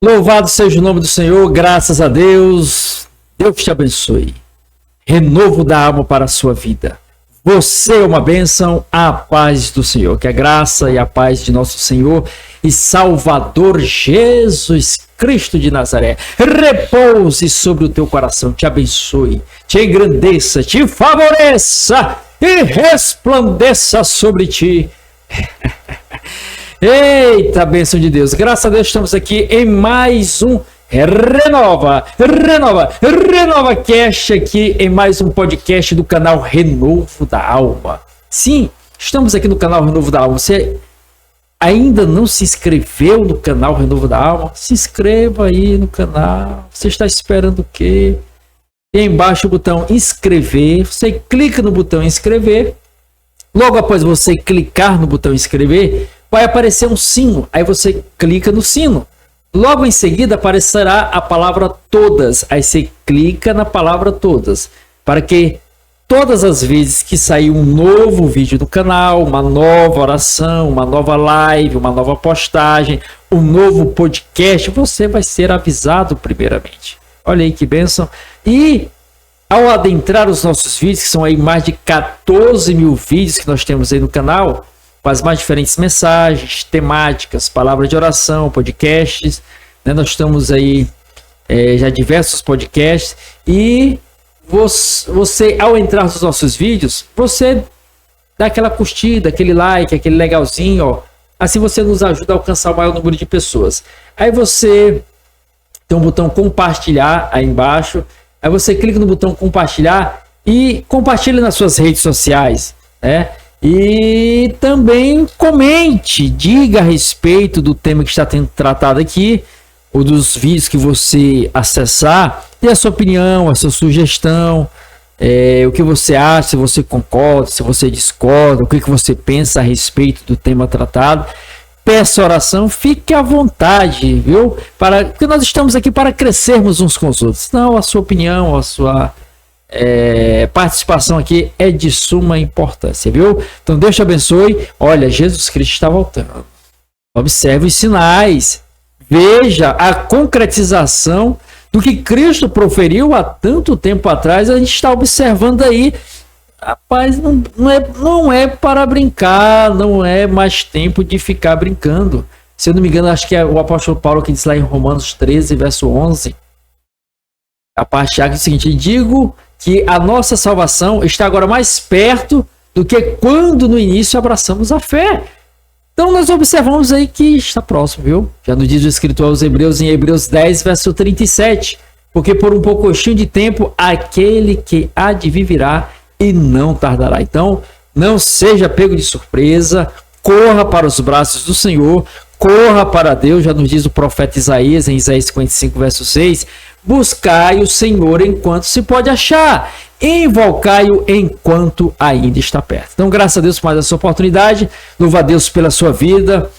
Louvado seja o nome do Senhor, graças a Deus. Deus te abençoe. Renovo da alma para a sua vida. Você é uma bênção, a paz do Senhor. Que a graça e a paz de nosso Senhor e Salvador Jesus Cristo de Nazaré repouse sobre o teu coração, te abençoe, te engrandeça, te favoreça e resplandeça sobre ti. Eita, bênção de Deus. Graças a Deus estamos aqui em mais um Renova Cast, aqui em mais um podcast do canal Renovo da Alma. Sim, estamos aqui no canal Renovo da Alma. Você ainda não se inscreveu no canal Renovo da Alma? Se inscreva aí no canal. Você está esperando o quê? E aí embaixo o botão inscrever. Você clica no botão inscrever. Logo após você clicar no botão inscrever, vai aparecer um sino, aí você clica no sino. Logo em seguida aparecerá a palavra todas, aí você clica na palavra todas, para que todas as vezes que sair um novo vídeo do canal, uma nova oração, uma nova live, uma nova postagem, um novo podcast, você vai ser avisado primeiramente. Olha aí que bênção. E ao adentrar os nossos vídeos, que são aí mais de 14 mil vídeos que nós temos aí no canal, com as mais diferentes mensagens, temáticas, palavras de oração, podcasts, né? Nós estamos aí já diversos podcasts e você, ao entrar nos nossos vídeos, você dá aquela curtida, aquele like, aquele legalzinho, ó. Assim você nos ajuda a alcançar o maior número de pessoas. Aí você tem um botão compartilhar aí embaixo, aí você clica no botão compartilhar e compartilha nas suas redes sociais, né? E também comente, diga a respeito do tema que está sendo tratado aqui, ou dos vídeos que você acessar, dê a sua opinião, a sua sugestão, o que você acha, se você concorda, se você discorda, o que você pensa a respeito do tema tratado. Peça oração, fique à vontade, viu? Porque nós estamos aqui para crescermos uns com os outros. Não, a sua opinião, a sua participação aqui é de suma importância, viu? Então Deus te abençoe. Olha, Jesus Cristo está voltando. Observe os sinais, veja a concretização do que Cristo proferiu há tanto tempo atrás. A gente está observando aí. Rapaz, não é para brincar, não é mais tempo de ficar brincando. Se eu não me engano, acho que é o apóstolo Paulo que diz lá em Romanos 13, verso 11, a parte A, que é o seguinte: digo que a nossa salvação está agora mais perto do que quando no início abraçamos a fé. Então nós observamos aí que está próximo, viu? Já nos diz o escritor aos Hebreus, em Hebreus 10, verso 37, porque por um pouquinho de tempo aquele que há de vir virá e não tardará. Então não seja pego de surpresa, corra para os braços do Senhor, corra para Deus. Já nos diz o profeta Isaías, em Isaías 55, verso 6, buscai o Senhor enquanto se pode achar, invocai-o enquanto ainda está perto. Então, graças a Deus por mais essa oportunidade, louva a Deus pela sua vida,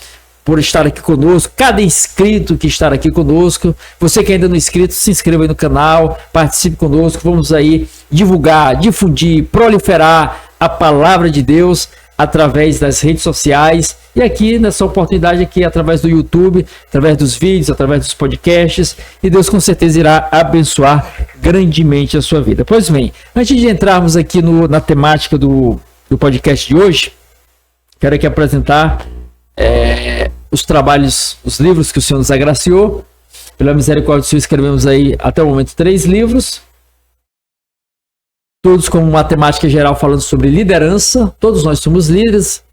por estar aqui conosco, cada inscrito que está aqui conosco. Você que ainda não é inscrito, se inscreva aí no canal, participe conosco, vamos aí divulgar, difundir, proliferar a palavra de Deus através das redes sociais e aqui nessa oportunidade aqui através do YouTube, através dos vídeos, através dos podcasts, e Deus com certeza irá abençoar grandemente a sua vida. Pois bem, antes de entrarmos aqui na temática do podcast de hoje, quero aqui apresentar os trabalhos, os livros que o Senhor nos agraciou. Pela misericórdia do Senhor, escrevemos aí até o momento 3 livros, todos com uma temática geral falando sobre liderança. Todos nós somos líderes,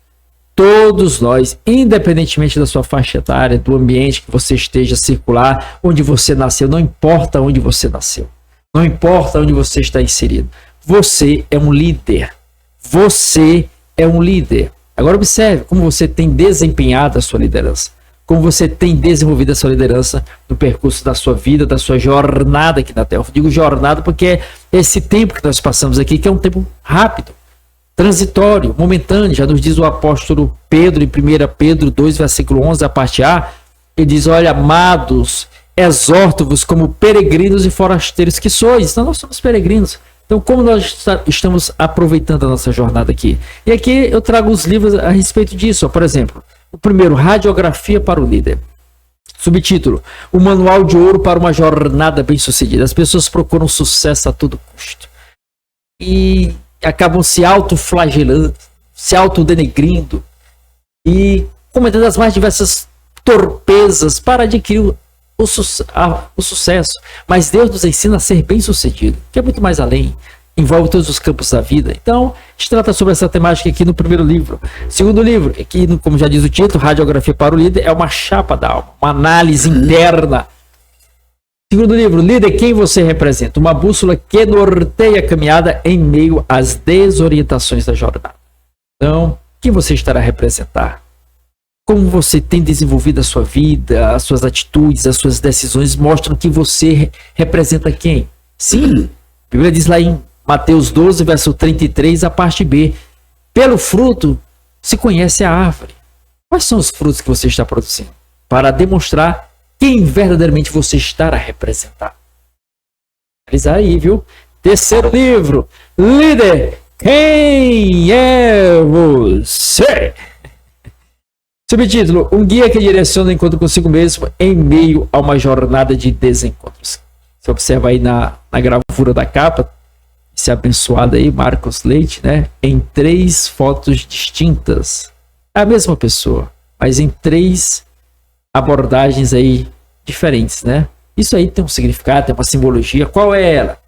todos nós, independentemente da sua faixa etária, do ambiente que você esteja circular, onde você nasceu, não importa onde você nasceu, não importa onde você está inserido, você é um líder, você é um líder. Agora observe como você tem desempenhado a sua liderança, como você tem desenvolvido a sua liderança no percurso da sua vida, da sua jornada aqui na Terra. Eu digo jornada porque é esse tempo que nós passamos aqui, que é um tempo rápido, transitório, momentâneo. Já nos diz o apóstolo Pedro, em 1 Pedro 2, versículo 11, a parte A, ele diz: olha, amados, exorto-vos como peregrinos e forasteiros que sois. Então nós somos peregrinos. Então, como nós estamos aproveitando a nossa jornada aqui? E aqui eu trago os livros a respeito disso. Por exemplo, o primeiro, Radiografia para o Líder. Subtítulo: O Manual de Ouro para uma Jornada Bem-Sucedida. As pessoas procuram sucesso a todo custo e acabam se autoflagelando, se autodenegrindo e cometendo as mais diversas torpezas para adquirir o sucesso. Mas Deus nos ensina a ser bem-sucedido, que é muito mais além, envolve todos os campos da vida. Então, a gente trata sobre essa temática aqui no primeiro livro. Segundo livro, aqui, como já diz o título, Radiografia para o Líder, é uma chapa da alma, uma análise interna. Segundo livro, Líder, quem você representa? Uma bússola que norteia a caminhada em meio às desorientações da jornada. Então, quem você estará a representar? Como você tem desenvolvido a sua vida, as suas atitudes, as suas decisões mostram que você representa quem? Sim, a Bíblia diz lá em Mateus 12, verso 33, a parte B. Pelo fruto se conhece a árvore. Quais são os frutos que você está produzindo? Para demonstrar quem verdadeiramente você está a representar. Analisar aí, viu? Terceiro livro. Líder, quem é você? Subtítulo: Um guia que direciona o encontro consigo mesmo em meio a uma jornada de desencontros. Você observa aí na gravura da capa, esse abençoado aí, Marcos Leite, né? Em 3 fotos distintas. É a mesma pessoa, mas em 3 abordagens aí diferentes, né? Isso aí tem um significado, tem uma simbologia. Qual é ela?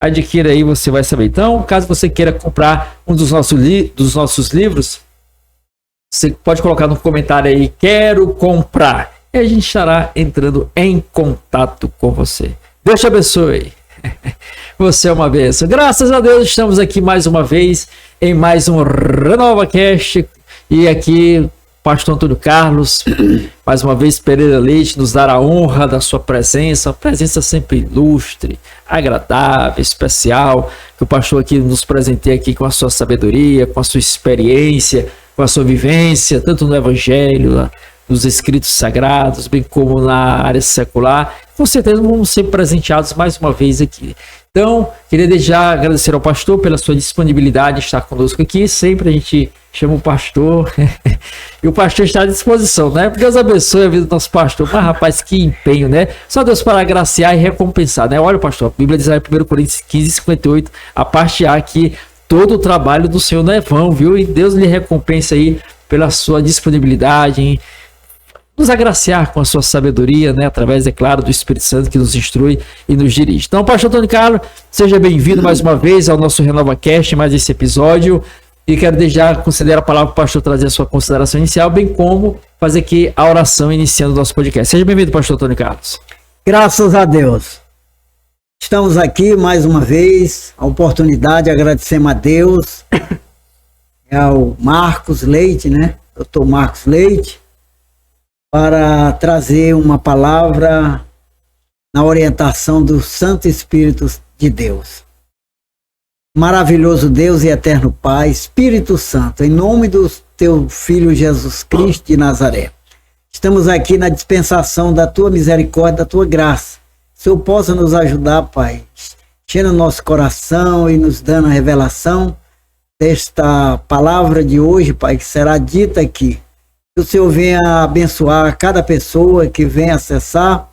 Adquira aí, você vai saber. Então, caso você queira comprar um dos nossos livros, você pode colocar no comentário aí, quero comprar. E a gente estará entrando em contato com você. Deus te abençoe. Você é uma bênção. Graças a Deus, estamos aqui mais uma vez em mais um RenovaCast. E aqui, Pastor Antônio Carlos, mais uma vez, Pereira Leite, nos dar a honra da sua presença. Uma presença sempre ilustre, agradável, especial. Que o pastor aqui nos presenteia aqui com a sua sabedoria, com a sua experiência, com a sua vivência, tanto no Evangelho, nos escritos sagrados, bem como na área secular. Com certeza vamos ser presenteados mais uma vez aqui. Então, queria desde já agradecer ao pastor pela sua disponibilidade de estar conosco aqui. Sempre a gente chama o pastor e o pastor está à disposição, né? Deus abençoe a vida do nosso pastor. Mas, rapaz, que empenho, né? Só Deus para agraciar e recompensar, né? Olha, pastor, a Bíblia diz lá em 1 Coríntios 15, 58, a parte A, que todo o trabalho do Senhor não é vão, viu? E Deus lhe recompensa aí pela sua disponibilidade em nos agraciar com a sua sabedoria, né? Através, é claro, do Espírito Santo que nos instrui e nos dirige. Então, pastor Antônio Carlos, seja bem-vindo mais uma vez ao nosso RenovaCast, mais esse episódio. E quero desde já conceder a palavra para o pastor trazer a sua consideração inicial, bem como fazer aqui a oração iniciando o nosso podcast. Seja bem-vindo, pastor Antônio Carlos. Graças a Deus. Estamos aqui mais uma vez, a oportunidade, agradecemos a Deus, ao Marcos Leite, né? Doutor Marcos Leite, para trazer uma palavra na orientação do Santo Espírito de Deus. Maravilhoso Deus e eterno Pai, Espírito Santo, em nome do teu Filho Jesus Cristo de Nazaré, estamos aqui na dispensação da tua misericórdia, da tua graça. O Senhor possa nos ajudar, Pai, enchendo nosso coração e nos dando a revelação desta palavra de hoje, Pai, que será dita aqui. Que o Senhor venha abençoar cada pessoa que venha acessar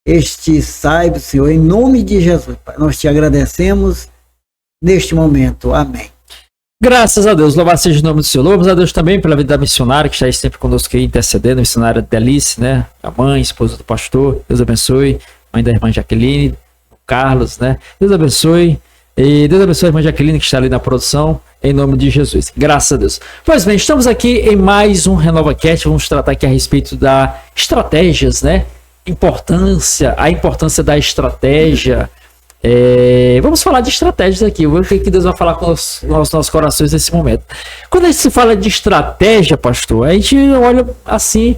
este site, Senhor, em nome de Jesus, Pai. Nós te agradecemos neste momento. Amém. Graças a Deus, louvado seja o nome do Senhor. Louvamos a Deus também pela vida da missionária, que está aí sempre conosco aí, intercedendo, a missionária Delice, né? A mãe, esposa do pastor. Deus abençoe. Mãe da irmã Jaqueline, o Carlos, né? Deus abençoe. E Deus abençoe a irmã Jaqueline, que está ali na produção, em nome de Jesus. Graças a Deus. Pois bem, estamos aqui em mais um RenovaCast. Vamos tratar aqui a respeito das estratégias, né? A importância da estratégia. Vamos falar de estratégias aqui. Eu vou ver o que Deus vai falar com os nossos corações nesse momento. Quando a gente se fala de estratégia, pastor, a gente olha assim,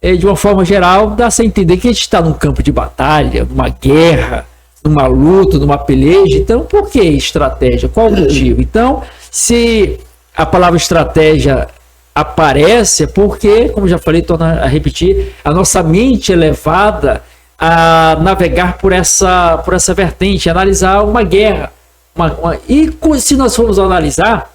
de uma forma geral, dá-se a entender que a gente está num campo de batalha, numa guerra, numa luta, numa peleja. Então, por que estratégia? Qual o motivo? Então, se a palavra estratégia aparece, é porque, como já falei, torno a repetir, a nossa mente é levada a navegar por essa vertente, analisar uma guerra. E se nós formos analisar,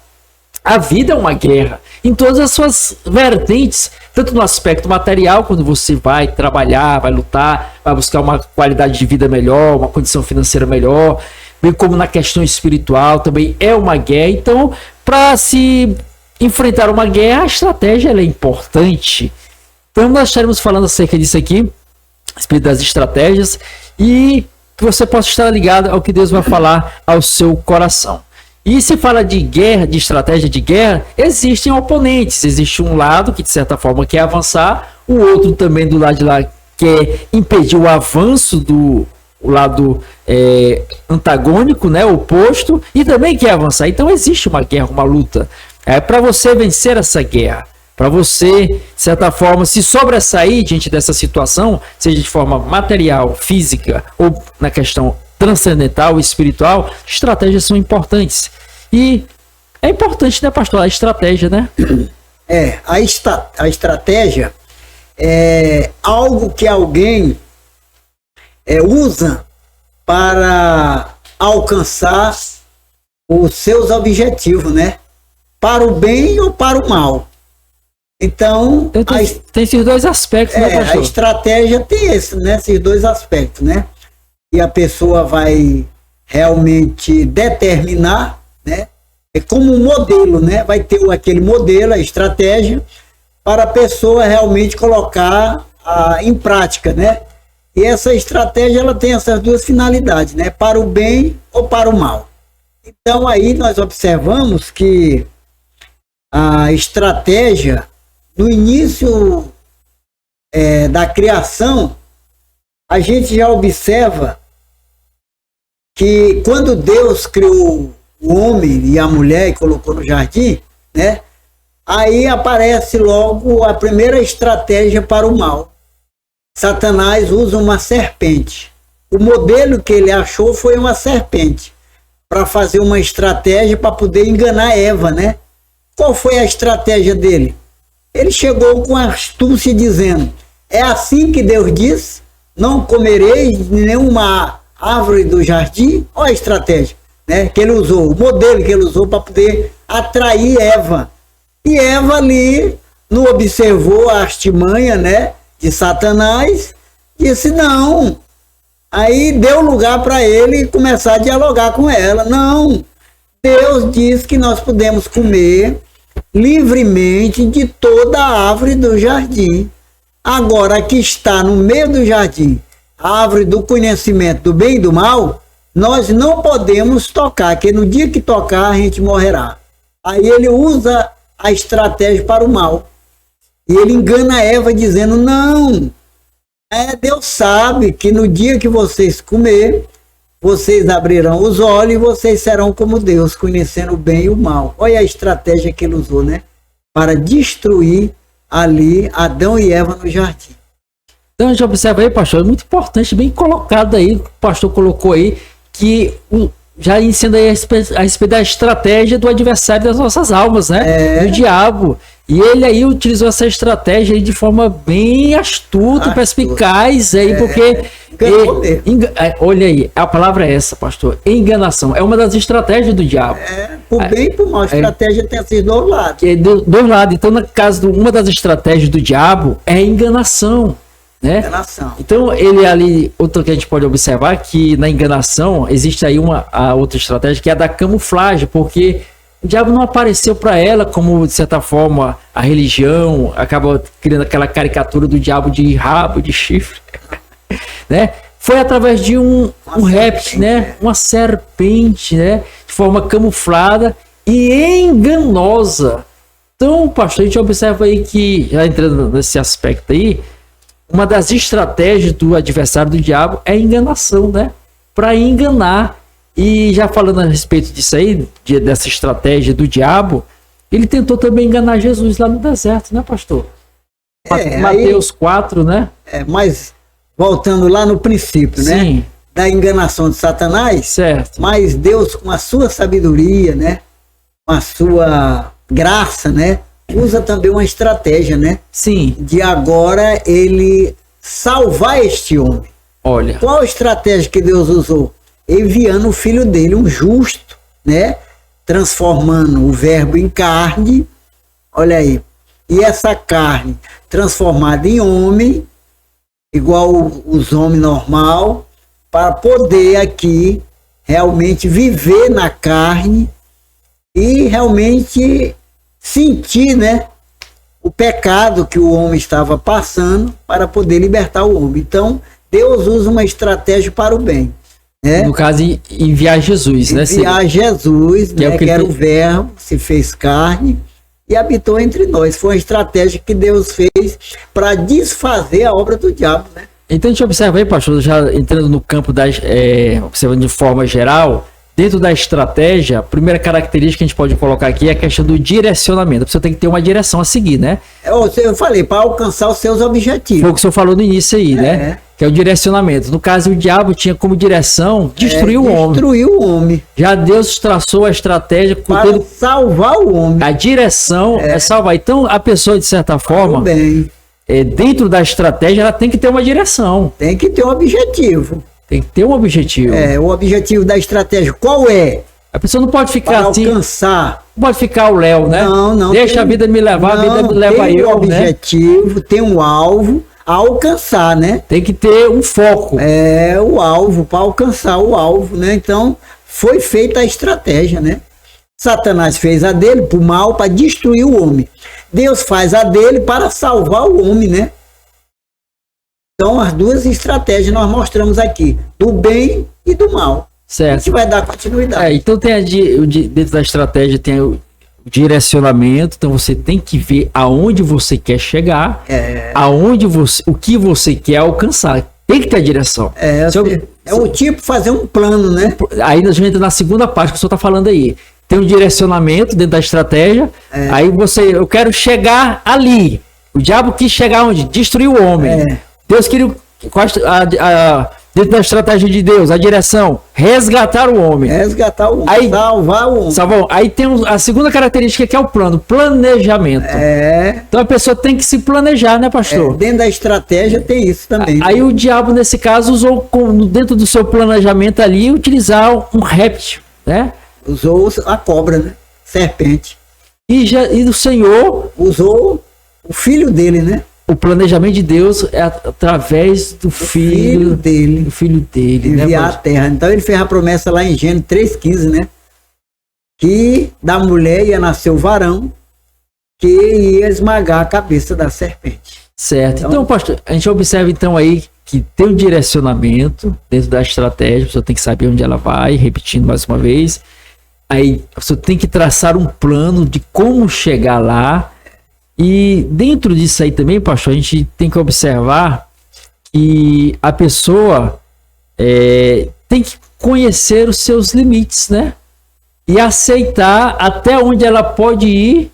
a vida é uma guerra. em todas as suas vertentes, tanto no aspecto material, quando você vai trabalhar, vai lutar, vai buscar uma qualidade de vida melhor, uma condição financeira melhor, bem como na questão espiritual também é uma guerra. Então, para se enfrentar uma guerra, a estratégia ela é importante. Então, nós estaremos falando acerca disso aqui, a respeito das estratégias, e que você possa estar ligado ao que Deus vai falar ao seu coração. E se fala de guerra, de estratégia de guerra, existem oponentes. Existe um lado que, de certa forma, quer avançar, o outro também do lado de lá quer impedir o avanço do lado antagônico, né, oposto, e também quer avançar. Então existe uma guerra, uma luta. Para você vencer essa guerra, para você, de certa forma, se sobressair diante dessa situação, seja de forma material, física ou na questão transcendental, espiritual, estratégias são importantes. E é importante, né, pastor, a estratégia, né? A estratégia é algo que alguém usa para alcançar os seus objetivos, né? Para o bem ou para o mal. Então, tem esses dois aspectos, né, pastor? A estratégia tem esses dois aspectos, né? E a pessoa vai realmente determinar, né? É como um modelo, né? Vai ter aquele modelo, a estratégia, para a pessoa realmente colocar em prática, né? E essa estratégia, ela tem essas duas finalidades, né? Para o bem ou para o mal. Então, aí nós observamos que a estratégia, no início da criação, a gente já observa que quando Deus criou o homem e a mulher e colocou no jardim, né? Aí aparece logo a primeira estratégia para o mal. Satanás usa uma serpente. O modelo que ele achou foi uma serpente, para fazer uma estratégia para poder enganar Eva, né? Qual foi a estratégia dele? Ele chegou com astúcia dizendo: é assim que Deus diz, não comereis de nenhuma árvore do jardim. Olha a estratégia, né, que ele usou, o modelo que ele usou para poder atrair Eva. E Eva ali não observou a artimanha, né, de Satanás, disse não. Aí deu lugar para ele começar a dialogar com ela. Não, Deus diz que nós podemos comer livremente de toda a árvore do jardim. Agora, que está no meio do jardim, a árvore do conhecimento do bem e do mal, nós não podemos tocar, que no dia que tocar a gente morrerá. Aí ele usa a estratégia para o mal. E ele engana Eva dizendo: não, Deus sabe que no dia que vocês comer, vocês abrirão os olhos e vocês serão como Deus, conhecendo o bem e o mal. Olha a estratégia que ele usou, né? Para destruir ali Adão e Eva no jardim. Então a gente observa aí, pastor, é muito importante, bem colocado aí, o pastor colocou aí, que já ensina aí a respeito da estratégia do adversário das nossas almas, né? Do diabo. E ele aí utilizou essa estratégia aí de forma bem astuta e perspicaz, aí, porque... olha aí, a palavra é essa, pastor, enganação. É uma das estratégias do diabo. Por bem e por mal, a estratégia tem esses dois lados. Dois lados. Então, no caso, uma das estratégias do diabo é enganação. Né? Enganação. Então ele ali, outra que a gente pode observar, que na enganação existe aí a outra estratégia, que é a da camuflagem, porque o diabo não apareceu para ela como, de certa forma, a religião acaba criando aquela caricatura do diabo de rabo, de chifre, né? Foi através de um réptil, né? Uma serpente, né? De forma camuflada e enganosa. Então, pastor, a gente observa aí que, já entrando nesse aspecto aí, uma das estratégias do adversário do diabo é a enganação, né? Para enganar. E já falando a respeito disso aí, dessa estratégia do diabo, ele tentou também enganar Jesus lá no deserto, né, pastor? Mateus 4, né? Mas voltando lá no princípio, sim, né? Da enganação de Satanás. Certo. Mas Deus, com a sua sabedoria, né? Com a sua graça, né? Usa também uma estratégia, né? Sim. De agora ele salvar este homem. Olha. Qual a estratégia que Deus usou? Enviando o filho dele, um justo, né? Transformando o verbo em carne. Olha aí. E essa carne transformada em homem, igual os homens normal, para poder aqui realmente viver na carne e realmente sentir, né, o pecado que o homem estava passando para poder libertar o homem. Então, Deus usa uma estratégia para o bem. Né? No caso, enviar Jesus, né? Enviar Jesus, que, né, que era o verbo, se fez carne e habitou entre nós. Foi uma estratégia que Deus fez para desfazer a obra do diabo, né? Então a gente observa aí, pastor, já entrando no campo das, observando de forma geral, dentro da estratégia, a primeira característica que a gente pode colocar aqui é a questão do direcionamento. A pessoa tem que ter uma direção a seguir, né? Eu falei, para alcançar os seus objetivos. Foi o que o senhor falou no início aí, né? Que é o direcionamento. No caso, o diabo tinha como direção destruir o homem. Destruir o homem. Já Deus traçou a estratégia para salvar o homem. A direção é salvar. Então, a pessoa, de certa forma, bem. Dentro da estratégia, ela tem que ter uma direção. Tem que ter um objetivo. Tem que ter um objetivo. O objetivo da estratégia, qual é? A pessoa não pode ficar para assim. Alcançar. Não pode ficar o Léo, né? Não. Deixa a vida me levar, a vida me leva eu. Tem um objetivo, tem um alvo a alcançar, né? Tem que ter um foco. O alvo, para alcançar o alvo, né? Então, foi feita a estratégia, né? Satanás fez a dele para o mal, para destruir o homem. Deus faz a dele para salvar o homem, né? Então, as duas estratégias nós mostramos aqui, do bem e do mal. Certo. A gente vai dar continuidade. Então, tem dentro da estratégia tem o direcionamento, então você tem que ver aonde você quer chegar, o que você quer alcançar. Tem que ter a direção. O tipo fazer um plano, né? Aí a gente entra na segunda parte que o senhor está falando aí. Tem um direcionamento dentro da estratégia. Aí eu quero chegar ali. O diabo quis chegar onde? Destruir o homem. Deus queria, dentro da estratégia de Deus, a direção, resgatar o homem. Resgatar o homem, salvar o homem. Aí tem a segunda característica que é o plano, planejamento. Então a pessoa tem que se planejar, né, pastor? Dentro da estratégia tem isso também. Aí o diabo, nesse caso, usou dentro do seu planejamento ali, utilizar um réptil, né? Usou a cobra, né? Serpente. E o Senhor usou o filho dele, né? O planejamento de Deus é através do filho dele. Do filho dele, enviar a terra. Então ele fez a promessa lá em Gênesis 3,15, né? Que da mulher ia nascer o varão que ia esmagar a cabeça da serpente. Certo. Então, pastor, a gente observa então aí que tem um direcionamento dentro da estratégia, a pessoa tem que saber onde ela vai, repetindo mais uma vez. Aí você tem que traçar um plano de como chegar lá. E dentro disso aí também, pastor, a gente tem que observar que a pessoa tem que conhecer os seus limites, né? E aceitar até onde ela pode ir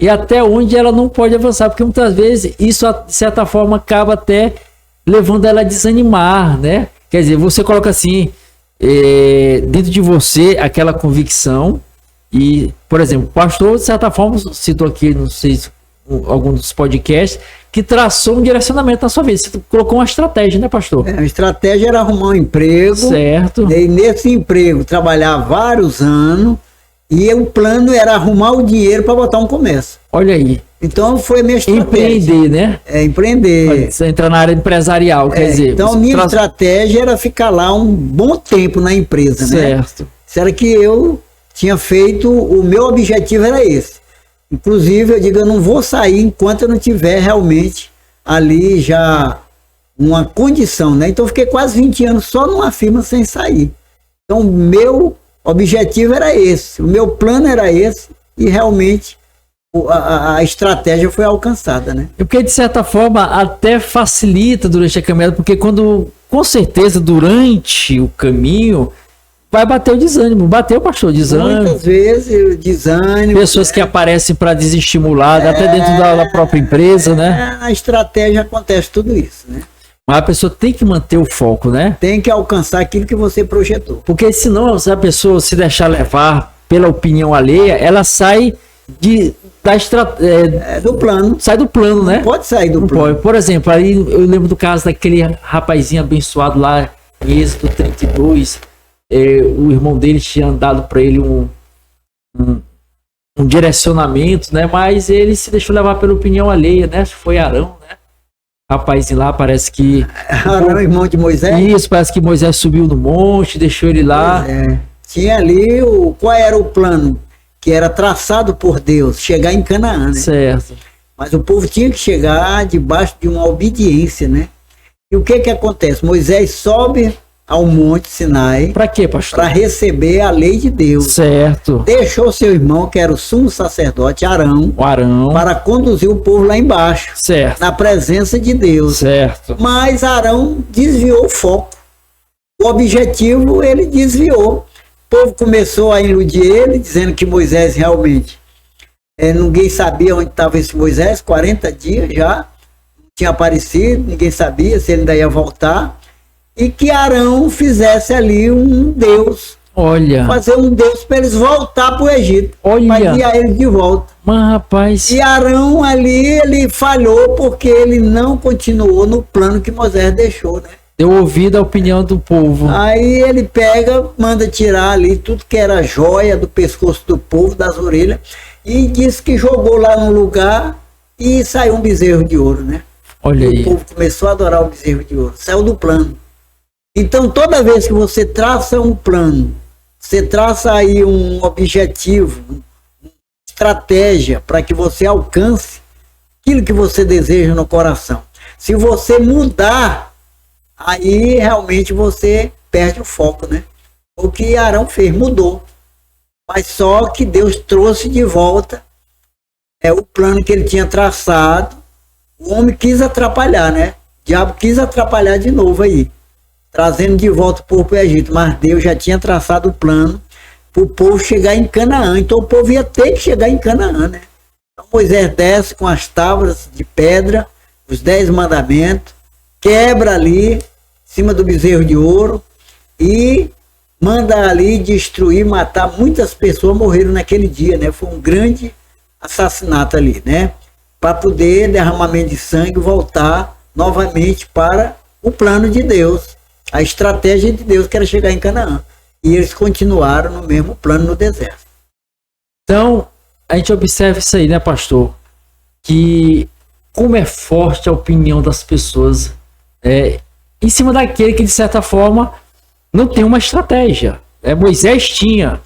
e até onde ela não pode avançar. Porque muitas vezes isso, de certa forma, acaba até levando ela a desanimar, né? Quer dizer, você coloca assim, dentro de você aquela convicção e, por exemplo, o pastor, de certa forma, citou aqui, não sei se algum dos podcasts, que traçou um direcionamento na sua vida. Você colocou uma estratégia, né, pastor? A estratégia era arrumar um emprego. Certo. E nesse emprego trabalhar vários anos e o plano era arrumar o dinheiro para botar um comércio. Olha aí. Então foi a minha estratégia. Empreender, né? Empreender. Você entrar na área empresarial, quer dizer. Então minha estratégia era ficar lá um bom tempo na empresa, né? Certo. Será que eu tinha feito, o meu objetivo era esse. Inclusive, eu digo, eu não vou sair enquanto eu não tiver realmente ali já uma condição, né? Então, eu fiquei quase 20 anos só numa firma sem sair. Então, o meu objetivo era esse, o meu plano era esse e realmente a estratégia foi alcançada, né? Porque, de certa forma, até facilita durante a caminhada, porque quando, com certeza, durante o caminho, vai bater o desânimo. Bateu, pastor, desânimo. Muitas vezes o desânimo. Pessoas que aparecem para desestimular, até dentro da própria empresa, né? Na estratégia acontece tudo isso, né? Mas a pessoa tem que manter o foco, né? Tem que alcançar aquilo que você projetou. Porque senão, se a pessoa se deixar levar pela opinião alheia, ela sai do plano. Sai do plano, né? Não pode sair do plano. Pode. Por exemplo, aí eu lembro do caso daquele rapazinho abençoado lá em Êxodo 32. O irmão dele tinha dado para ele um direcionamento, né? Mas ele se deixou levar pela opinião alheia, né? Acho que foi Arão, né? Rapaz, lá parece que... Arão, irmão de Moisés? Isso, parece que Moisés subiu no monte, deixou ele lá. Tinha ali, qual era o plano? Que era traçado por Deus, chegar em Canaã, né? Certo. Mas o povo tinha que chegar debaixo de uma obediência, né? E o que acontece? Moisés sobe ao Monte Sinai. Para quê, pastor? Para receber a lei de Deus. Certo. Deixou seu irmão, que era o sumo sacerdote, Arão, para conduzir o povo lá embaixo. Certo. Na presença de Deus. Certo. Mas Arão desviou o foco. O objetivo ele desviou. O povo começou a iludir ele, dizendo que Moisés realmente... ninguém sabia onde estava esse Moisés, 40 dias já. Não tinha aparecido, ninguém sabia se ele ainda ia voltar. E que Arão fizesse ali um Deus. Olha. Fazer um Deus para eles voltar para o Egito. Olha. Para guiar eles de volta. Mas, rapaz. E Arão ali, ele falhou porque ele não continuou no plano que Moisés deixou, né? Deu ouvido à opinião do povo. Aí ele pega, manda tirar ali tudo que era joia do pescoço do povo, das orelhas, e disse que jogou lá no lugar e saiu um bezerro de ouro, né? Olha aí. O povo começou a adorar o bezerro de ouro. Saiu do plano. Então, toda vez que você traça um plano, você traça aí um objetivo, uma estratégia para que você alcance aquilo que você deseja no coração. Se você mudar, aí realmente você perde o foco, né? O que Arão fez, mudou. Mas só que Deus trouxe de volta o plano que ele tinha traçado. O homem quis atrapalhar, né? O diabo quis atrapalhar de novo aí, trazendo de volta o povo para o Egito, mas Deus já tinha traçado o plano para o povo chegar em Canaã, então o povo ia ter que chegar em Canaã, né? Então Moisés desce com as tábuas de pedra, os 10 mandamentos, quebra ali, em cima do bezerro de ouro, e manda ali destruir, matar, muitas pessoas morreram naquele dia, né? Foi um grande assassinato ali, né? Para poder derramamento de sangue voltar novamente para o plano de Deus, a estratégia de Deus que era chegar em Canaã. E eles continuaram no mesmo plano no deserto. Então, a gente observa isso aí, né, pastor? Que como é forte a opinião das pessoas em cima daquele que, de certa forma, não tem uma estratégia. Moisés tinha.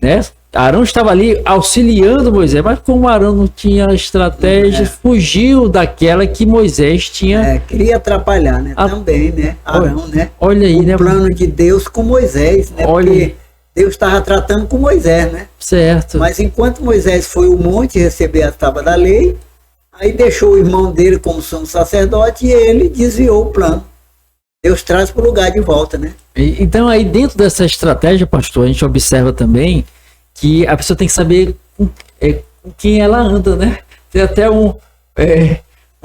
Né? Arão estava ali auxiliando Moisés, mas como Arão não tinha estratégia, fugiu daquela que Moisés tinha. Queria atrapalhar, né? Também, né? Arão, né? Olha aí, né? O plano de Deus com Moisés, né? Olha. Porque Deus estava tratando com Moisés, né? Certo. Mas enquanto Moisés foi ao monte receber a tábua da lei, aí deixou o irmão dele como sumo sacerdote e ele desviou o plano. Deus traz para o lugar de volta, né? Então aí dentro dessa estratégia, pastor, a gente observa também que a pessoa tem que saber com quem ela anda, né? Tem até um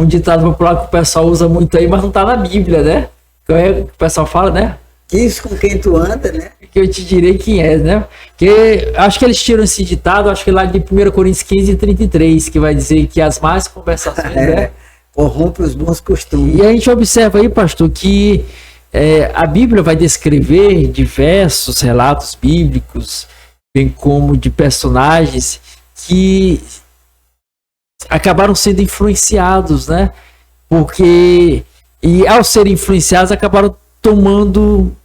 ditado popular que o pessoal usa muito aí, mas não está na Bíblia, né? O pessoal fala, né? Diz com quem tu anda, né? Que eu te direi quem é, né? Que acho que eles tiram esse ditado, acho que lá de 1 Coríntios 15:33, que vai dizer que as más conversações, né? Corrompe os bons costumes. E a gente observa aí, pastor, que a Bíblia vai descrever diversos relatos bíblicos, bem como de personagens que acabaram sendo influenciados, né? Porque, e ao serem influenciados, acabaram tomando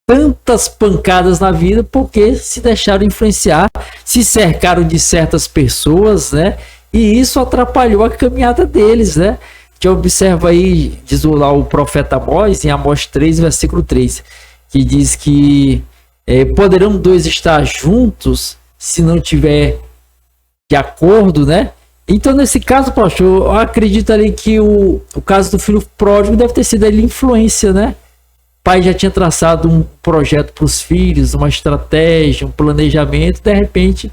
tantas pancadas na vida porque se deixaram influenciar, se cercaram de certas pessoas, né? E isso atrapalhou a caminhada deles, né? A gente observa aí, diz lá o profeta Amós, em Amós 3, versículo 3, que diz que poderão dois estar juntos se não tiver de acordo, né? Então, nesse caso, pastor, eu acredito ali que o caso do filho pródigo deve ter sido ali influência, né? O pai já tinha traçado um projeto para os filhos, uma estratégia, um planejamento, de repente,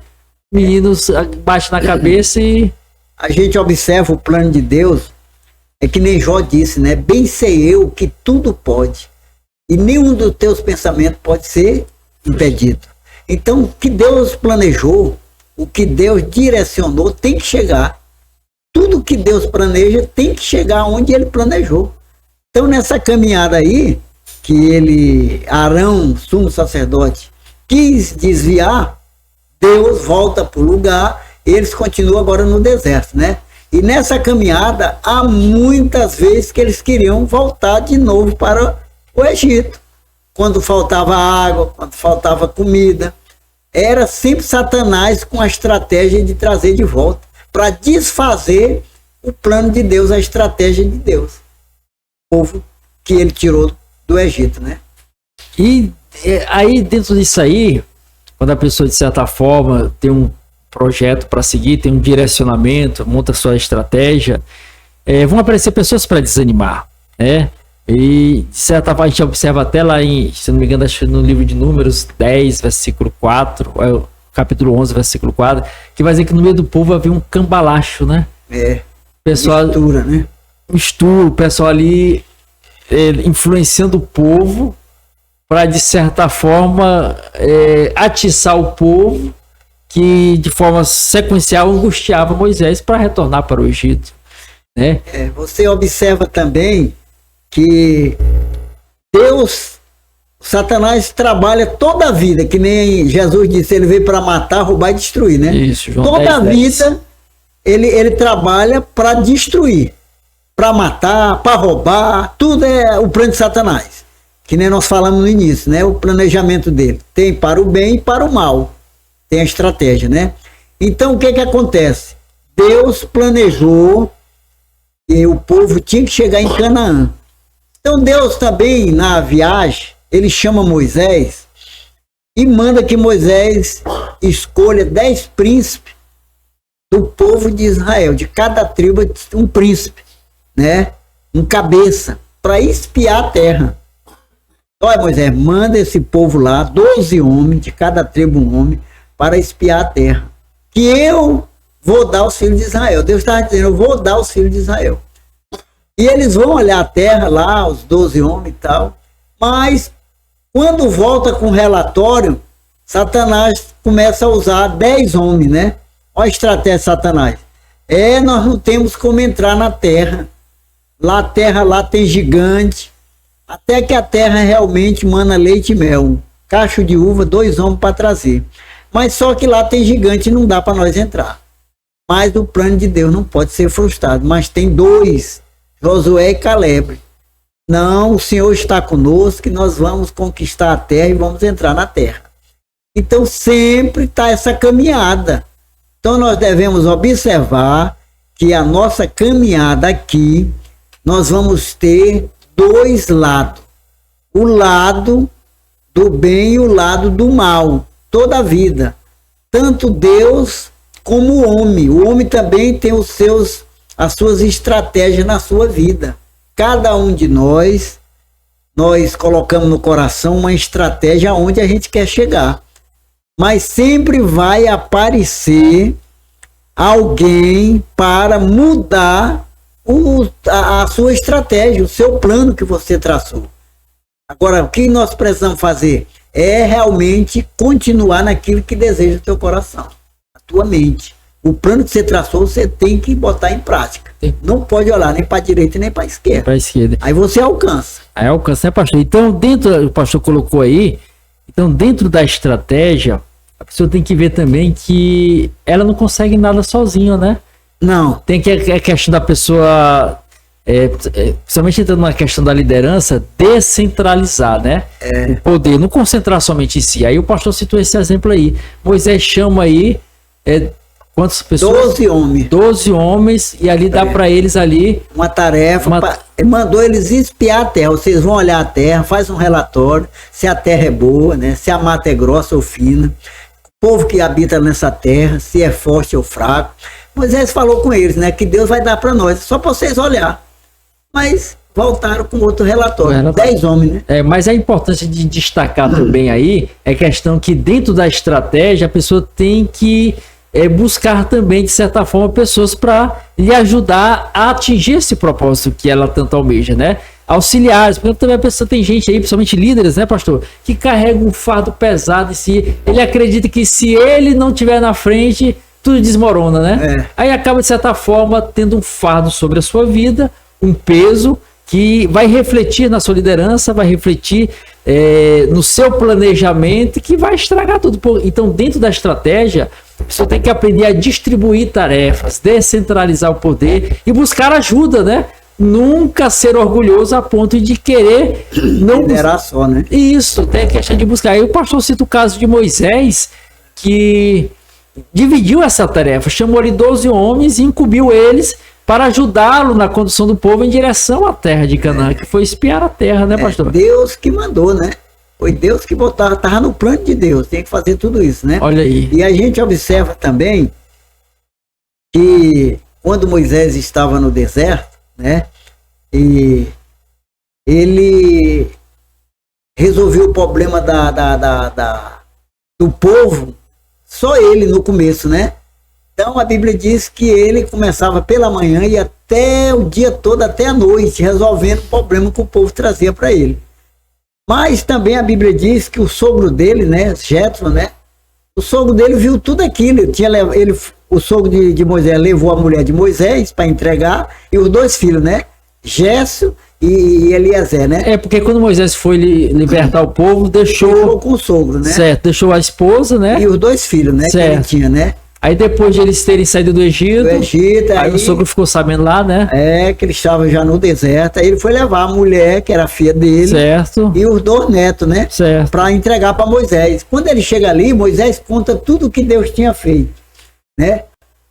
meninos bate na cabeça e... A gente observa o plano de Deus, que nem Jó disse, né? Bem sei eu que tudo pode, e nenhum dos teus pensamentos pode ser impedido. Então, o que Deus planejou, o que Deus direcionou, tem que chegar. Tudo que Deus planeja tem que chegar onde Ele planejou. Então, nessa caminhada aí, que Arão, sumo sacerdote, quis desviar, Deus volta para o lugar, eles continuam agora no deserto, né? E nessa caminhada, há muitas vezes que eles queriam voltar de novo para o Egito. Quando faltava água, quando faltava comida. Era sempre Satanás com a estratégia de trazer de volta, para desfazer o plano de Deus, a estratégia de Deus. O povo que ele tirou do Egito, né? E aí, dentro disso aí, quando a pessoa, de certa forma, tem um projeto para seguir, tem um direcionamento, monta sua estratégia, vão aparecer pessoas para desanimar, né? E, de certa forma, a gente observa até lá em, se não me engano, acho que no livro de Números 10, versículo 4, capítulo 11, versículo 4, que vai dizer que no meio do povo havia um cambalacho, né? Pessoal, mistura, né? Mistura, o pessoal ali influenciando o povo para, de certa forma, atiçar o povo, que de forma sequencial angustiava Moisés para retornar para o Egito, né? Você observa também que Satanás trabalha toda a vida, que nem Jesus disse, ele veio para matar, roubar e destruir, né? Isso, João toda 10, a vida ele trabalha para destruir, para matar, para roubar, tudo é o plano de Satanás, que nem nós falamos no início, né? O planejamento dele tem para o bem e para o mal, tem a estratégia, né? Então o que acontece? Deus planejou que o povo tinha que chegar em Canaã. Então Deus também, na viagem, ele chama Moisés e manda que Moisés escolha 10 príncipes do povo de Israel, de cada tribo um príncipe, né? Um cabeça, para espiar a terra. Olha, Moisés, manda esse povo lá, 12 homens, de cada tribo um homem, para espiar a terra, que eu vou dar aos filhos de Israel. Deus estava dizendo, eu vou dar aos filhos de Israel. E eles vão olhar a terra lá, os 12 homens e tal, mas quando volta com o relatório, Satanás começa a usar 10 homens, né? Olha a estratégia de Satanás. Nós não temos como entrar na terra. Lá a terra lá tem gigante, até que a terra realmente mana leite e mel. Um cacho de uva, 2 homens para trazer. Mas só que lá tem gigante e não dá para nós entrar. Mas o plano de Deus não pode ser frustrado. Mas tem 2, Josué e Caleb. Não, o Senhor está conosco e nós vamos conquistar a terra e vamos entrar na terra. Então sempre está essa caminhada. Então nós devemos observar que a nossa caminhada aqui, nós vamos ter 2 lados. O lado do bem e o lado do mal. Toda a vida. Tanto Deus como o homem. O homem também tem as suas estratégias na sua vida. Cada um de nós colocamos no coração uma estratégia aonde a gente quer chegar. Mas sempre vai aparecer alguém para mudar a sua estratégia, o seu plano que você traçou. Agora, o que nós precisamos fazer é realmente continuar naquilo que deseja o teu coração, a tua mente. O plano que você traçou, você tem que botar em prática. Sim. Não pode olhar nem para a direita nem para a esquerda. Para a esquerda. Aí você alcança. Aí alcança, né, pastor? Então, o pastor colocou aí, então dentro da estratégia, a pessoa tem que ver também que ela não consegue nada sozinha, né? Não. Tem que a questão da pessoa, principalmente entrando na questão da liderança, descentralizar, né? O poder, não concentrar somente em si. Aí o pastor citou esse exemplo aí. Moisés chama aí quantas pessoas? 12 homens. 12 homens, e ali dá para eles ali uma tarefa. Mandou eles espiar a terra. Vocês vão olhar a terra, faz um relatório, se a terra é boa, né? Se a mata é grossa ou fina. O povo que habita nessa terra, se é forte ou fraco. Moisés falou com eles, né? Que Deus vai dar para nós, só para vocês olhar. Mas voltaram com outro relatório. 10 homens, né? Mas a importância de destacar também aí é questão que dentro da estratégia a pessoa tem que buscar também, de certa forma, pessoas para lhe ajudar a atingir esse propósito que ela tanto almeja, né? Auxiliares, porque também a pessoa tem gente aí, principalmente líderes, né, pastor, que carrega um fardo pesado em si. Ele acredita que se ele não estiver na frente, tudo desmorona, né? Aí acaba, de certa forma, tendo um fardo sobre a sua vida, um peso que vai refletir na sua liderança, vai refletir no seu planejamento, que vai estragar tudo. Então, dentro da estratégia, a pessoa tem que aprender a distribuir tarefas, descentralizar o poder e buscar ajuda, né? Nunca ser orgulhoso a ponto de querer não liderar só, né? Isso, tem a questão de buscar. Aí o pastor cita o caso de Moisés, que dividiu essa tarefa, chamou ali 12 homens e incumbiu eles para ajudá-lo na condução do povo em direção à terra de Canaã, que foi espiar a terra, né, pastor? Deus que mandou, né? Foi Deus que botava, estava no plano de Deus, tem que fazer tudo isso, né? Olha aí. E a gente observa também que quando Moisés estava no deserto, né? E ele resolveu o problema do povo, só ele no começo, né? Então a Bíblia diz que ele começava pela manhã e até o dia todo, até a noite, resolvendo o problema que o povo trazia para ele. Mas também a Bíblia diz que o sogro dele, né, Jétro, né? O sogro dele viu tudo aquilo. O sogro de Moisés levou a mulher de Moisés para entregar e os 2 filhos, né? Gerson e Eliezer, né? Porque quando Moisés foi libertar o povo, deixou com o sogro, né? Certo, deixou a esposa, né? E os 2 filhos, né? Certo. Que ele tinha, né? Aí depois de eles terem saído do Egito, aí o sogro ficou sabendo lá, né? Que ele estava já no deserto. Aí ele foi levar a mulher, que era a filha dele. Certo. E os 2 netos, né? Certo. Para entregar para Moisés. Quando ele chega ali, Moisés conta tudo o que Deus tinha feito, né?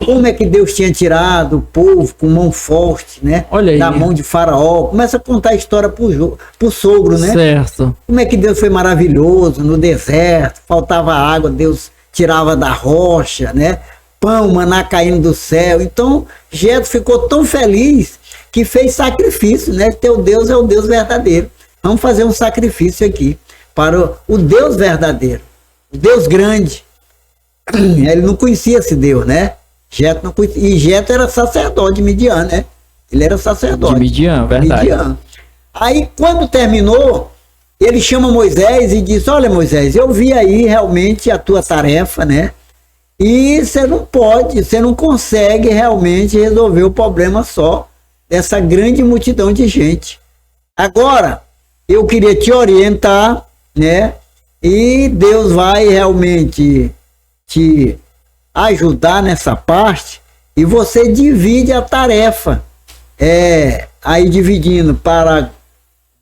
Como é que Deus tinha tirado o povo com mão forte, né? Olha aí. Da mão de Faraó. Começa a contar a história pro sogro, né? Certo. Como é que Deus foi maravilhoso no deserto, faltava água, Deus tirava da rocha, né? Pão, maná caindo do céu. Então, Jétro ficou tão feliz que fez sacrifício, né? Teu Deus é o Deus verdadeiro. Vamos fazer um sacrifício aqui para o Deus verdadeiro, o Deus grande. Ele não conhecia esse Deus, né? Jétro não conhecia. E Jétro era sacerdote de Midian, né? Ele era sacerdote. De Midian, verdade. Midian. Aí, quando terminou, ele chama Moisés e diz: olha, Moisés, eu vi aí realmente a tua tarefa, né? E você não pode, você não consegue realmente resolver o problema só dessa grande multidão de gente. Agora, eu queria te orientar, né? E Deus vai realmente te ajudar nessa parte e você divide a tarefa. Aí dividindo para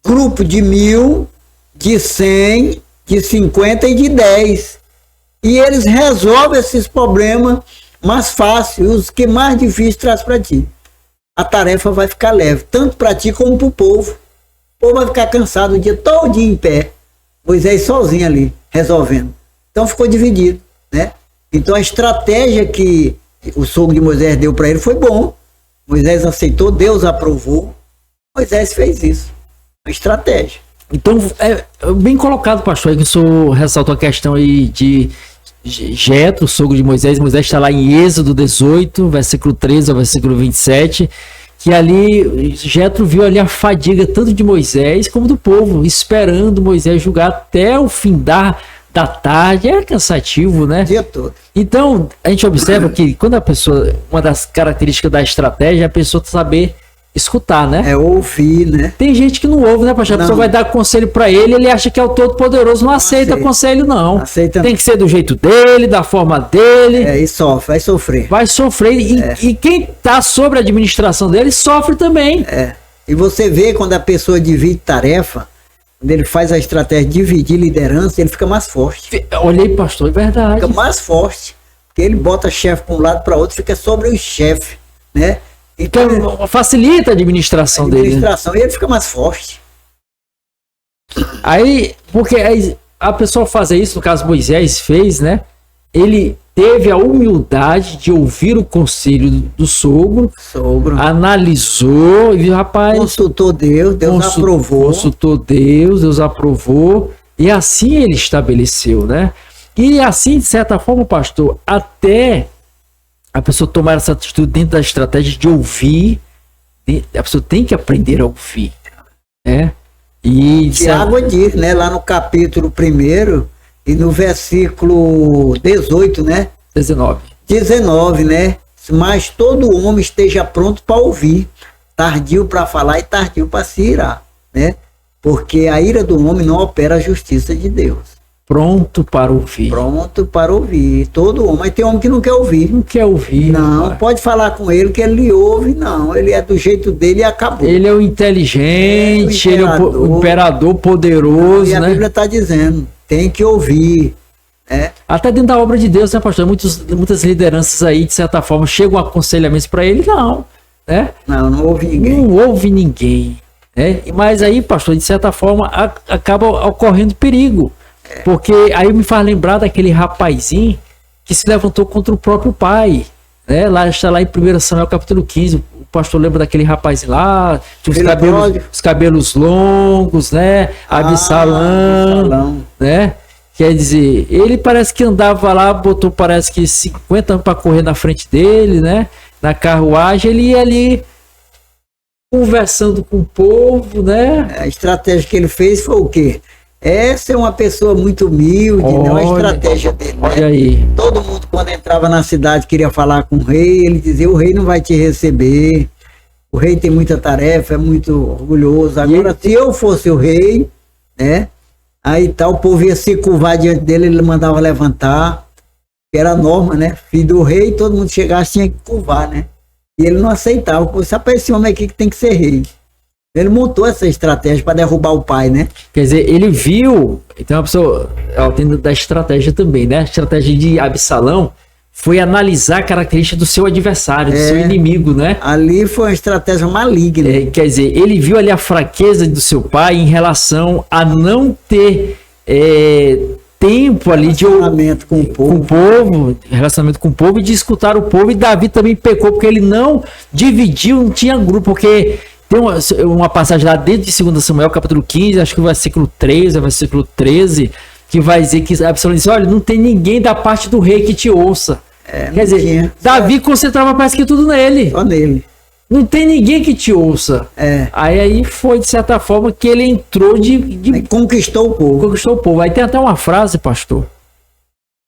grupo de 1000, de 100, de 50 e de 10. E eles resolvem esses problemas mais fáceis, os que mais difíceis traz para ti. A tarefa vai ficar leve, tanto para ti como para o povo. O povo vai ficar cansado o dia todo em pé. Moisés sozinho ali, resolvendo. Então ficou dividido, né? Então a estratégia que o sogro de Moisés deu para ele foi bom. Moisés aceitou, Deus aprovou. Moisés fez isso. Uma estratégia. Então, bem colocado, pastor, aí que o senhor ressaltou a questão aí de Jétro, sogro de Moisés. Moisés está lá em Êxodo 18, versículo 13 ao versículo 27, que ali Jétro viu ali a fadiga tanto de Moisés como do povo, esperando Moisés julgar até o fim da tarde. É cansativo, né? O dia todo. Então, a gente observa que quando a pessoa, uma das características da estratégia é a pessoa saber escutar, né? Ouvir, né? Tem gente que não ouve, né, pastor? A pessoa vai dar conselho pra ele, ele acha que é o Todo-Poderoso, não aceita conselho, não. Aceita. Tem que ser do jeito dele, da forma dele. E sofre, vai sofrer. Vai sofrer. E quem tá sobre a administração dele sofre também. E você vê quando a pessoa divide tarefa, quando ele faz a estratégia de dividir liderança, ele fica mais forte. Olhei, pastor, é verdade. Fica mais forte. Porque ele bota chefe para um lado para outro, fica sobre o chefe, né? Então, facilita a administração dele. E ele fica mais forte. Aí, porque a pessoa fazer isso, no caso Moisés fez, né? Ele teve a humildade de ouvir o conselho do sogro. Analisou e viu, rapaz. Consultou Deus, Deus aprovou. Consultou Deus aprovou. E assim ele estabeleceu, né? E assim, de certa forma, pastor, até a pessoa tomar essa atitude dentro da estratégia de ouvir, a pessoa tem que aprender a ouvir, né? E Tiago diz, né, lá no capítulo 1 e no versículo 18, né? 19, né? Mas todo homem esteja pronto para ouvir, tardio para falar e tardio para se irar, né? Porque a ira do homem não opera a justiça de Deus. Pronto para ouvir. Pronto para ouvir. Todo homem. Mas tem homem que não quer ouvir. Não quer ouvir. Não, pode falar com ele que ele lhe ouve, não. Ele é do jeito dele e acabou. Ele é o inteligente, ele é o imperador poderoso, e a né? Bíblia está dizendo, tem que ouvir. Até dentro da obra de Deus, né, pastor? Muitas lideranças aí, de certa forma, chegam aconselhamentos para ele, não, né? Não ouve ninguém. Não ouve ninguém, né? Mas aí, pastor, de certa forma, acaba ocorrendo perigo. Porque aí me faz lembrar daquele rapazinho que se levantou contra o próprio pai, né? Está lá em 1 Samuel capítulo 15, o pastor lembra daquele rapazinho lá, tinha os cabelos longos, né? Absalão, né? Quer dizer, ele parece que andava lá, botou parece que 50 anos para correr na frente dele, né? Na carruagem, ele ia ali conversando com o povo, né? A estratégia que ele fez foi o quê? Essa é uma pessoa muito humilde, não é a estratégia dele. Né? Olha aí. Todo mundo, quando entrava na cidade, queria falar com o rei, ele dizia, o rei não vai te receber, o rei tem muita tarefa, é muito orgulhoso. Agora, se eu fosse o rei, né? Aí tal, o povo ia se curvar diante dele, ele mandava levantar, que era a norma, né? Filho do rei, todo mundo chegasse, tinha que curvar, né? E ele não aceitava, sabe esse homem aqui que tem que ser rei. Ele montou essa estratégia para derrubar o pai, né? Quer dizer, ele viu. Então, a pessoa. Tem da estratégia também, né? A estratégia de Absalão foi analisar a característica do seu adversário, do seu inimigo, né? Ali foi uma estratégia maligna. Quer dizer, ele viu ali a fraqueza do seu pai em relação a não ter tempo ali de relacionamento com o povo, relacionamento com o povo e de escutar o povo. E Davi também pecou porque ele não dividiu, não tinha grupo, porque tem uma passagem lá dentro de 2 Samuel, capítulo 15, acho que o versículo 13, versículo 13, que vai dizer que Absalão disse, olha, não tem ninguém da parte do rei que te ouça. Quer dizer, Davi concentrava parece que tudo nele. Só nele. Não tem ninguém que te ouça. Aí foi, de certa forma, que ele entrou conquistou o povo. Conquistou o povo. Aí tem até uma frase, pastor,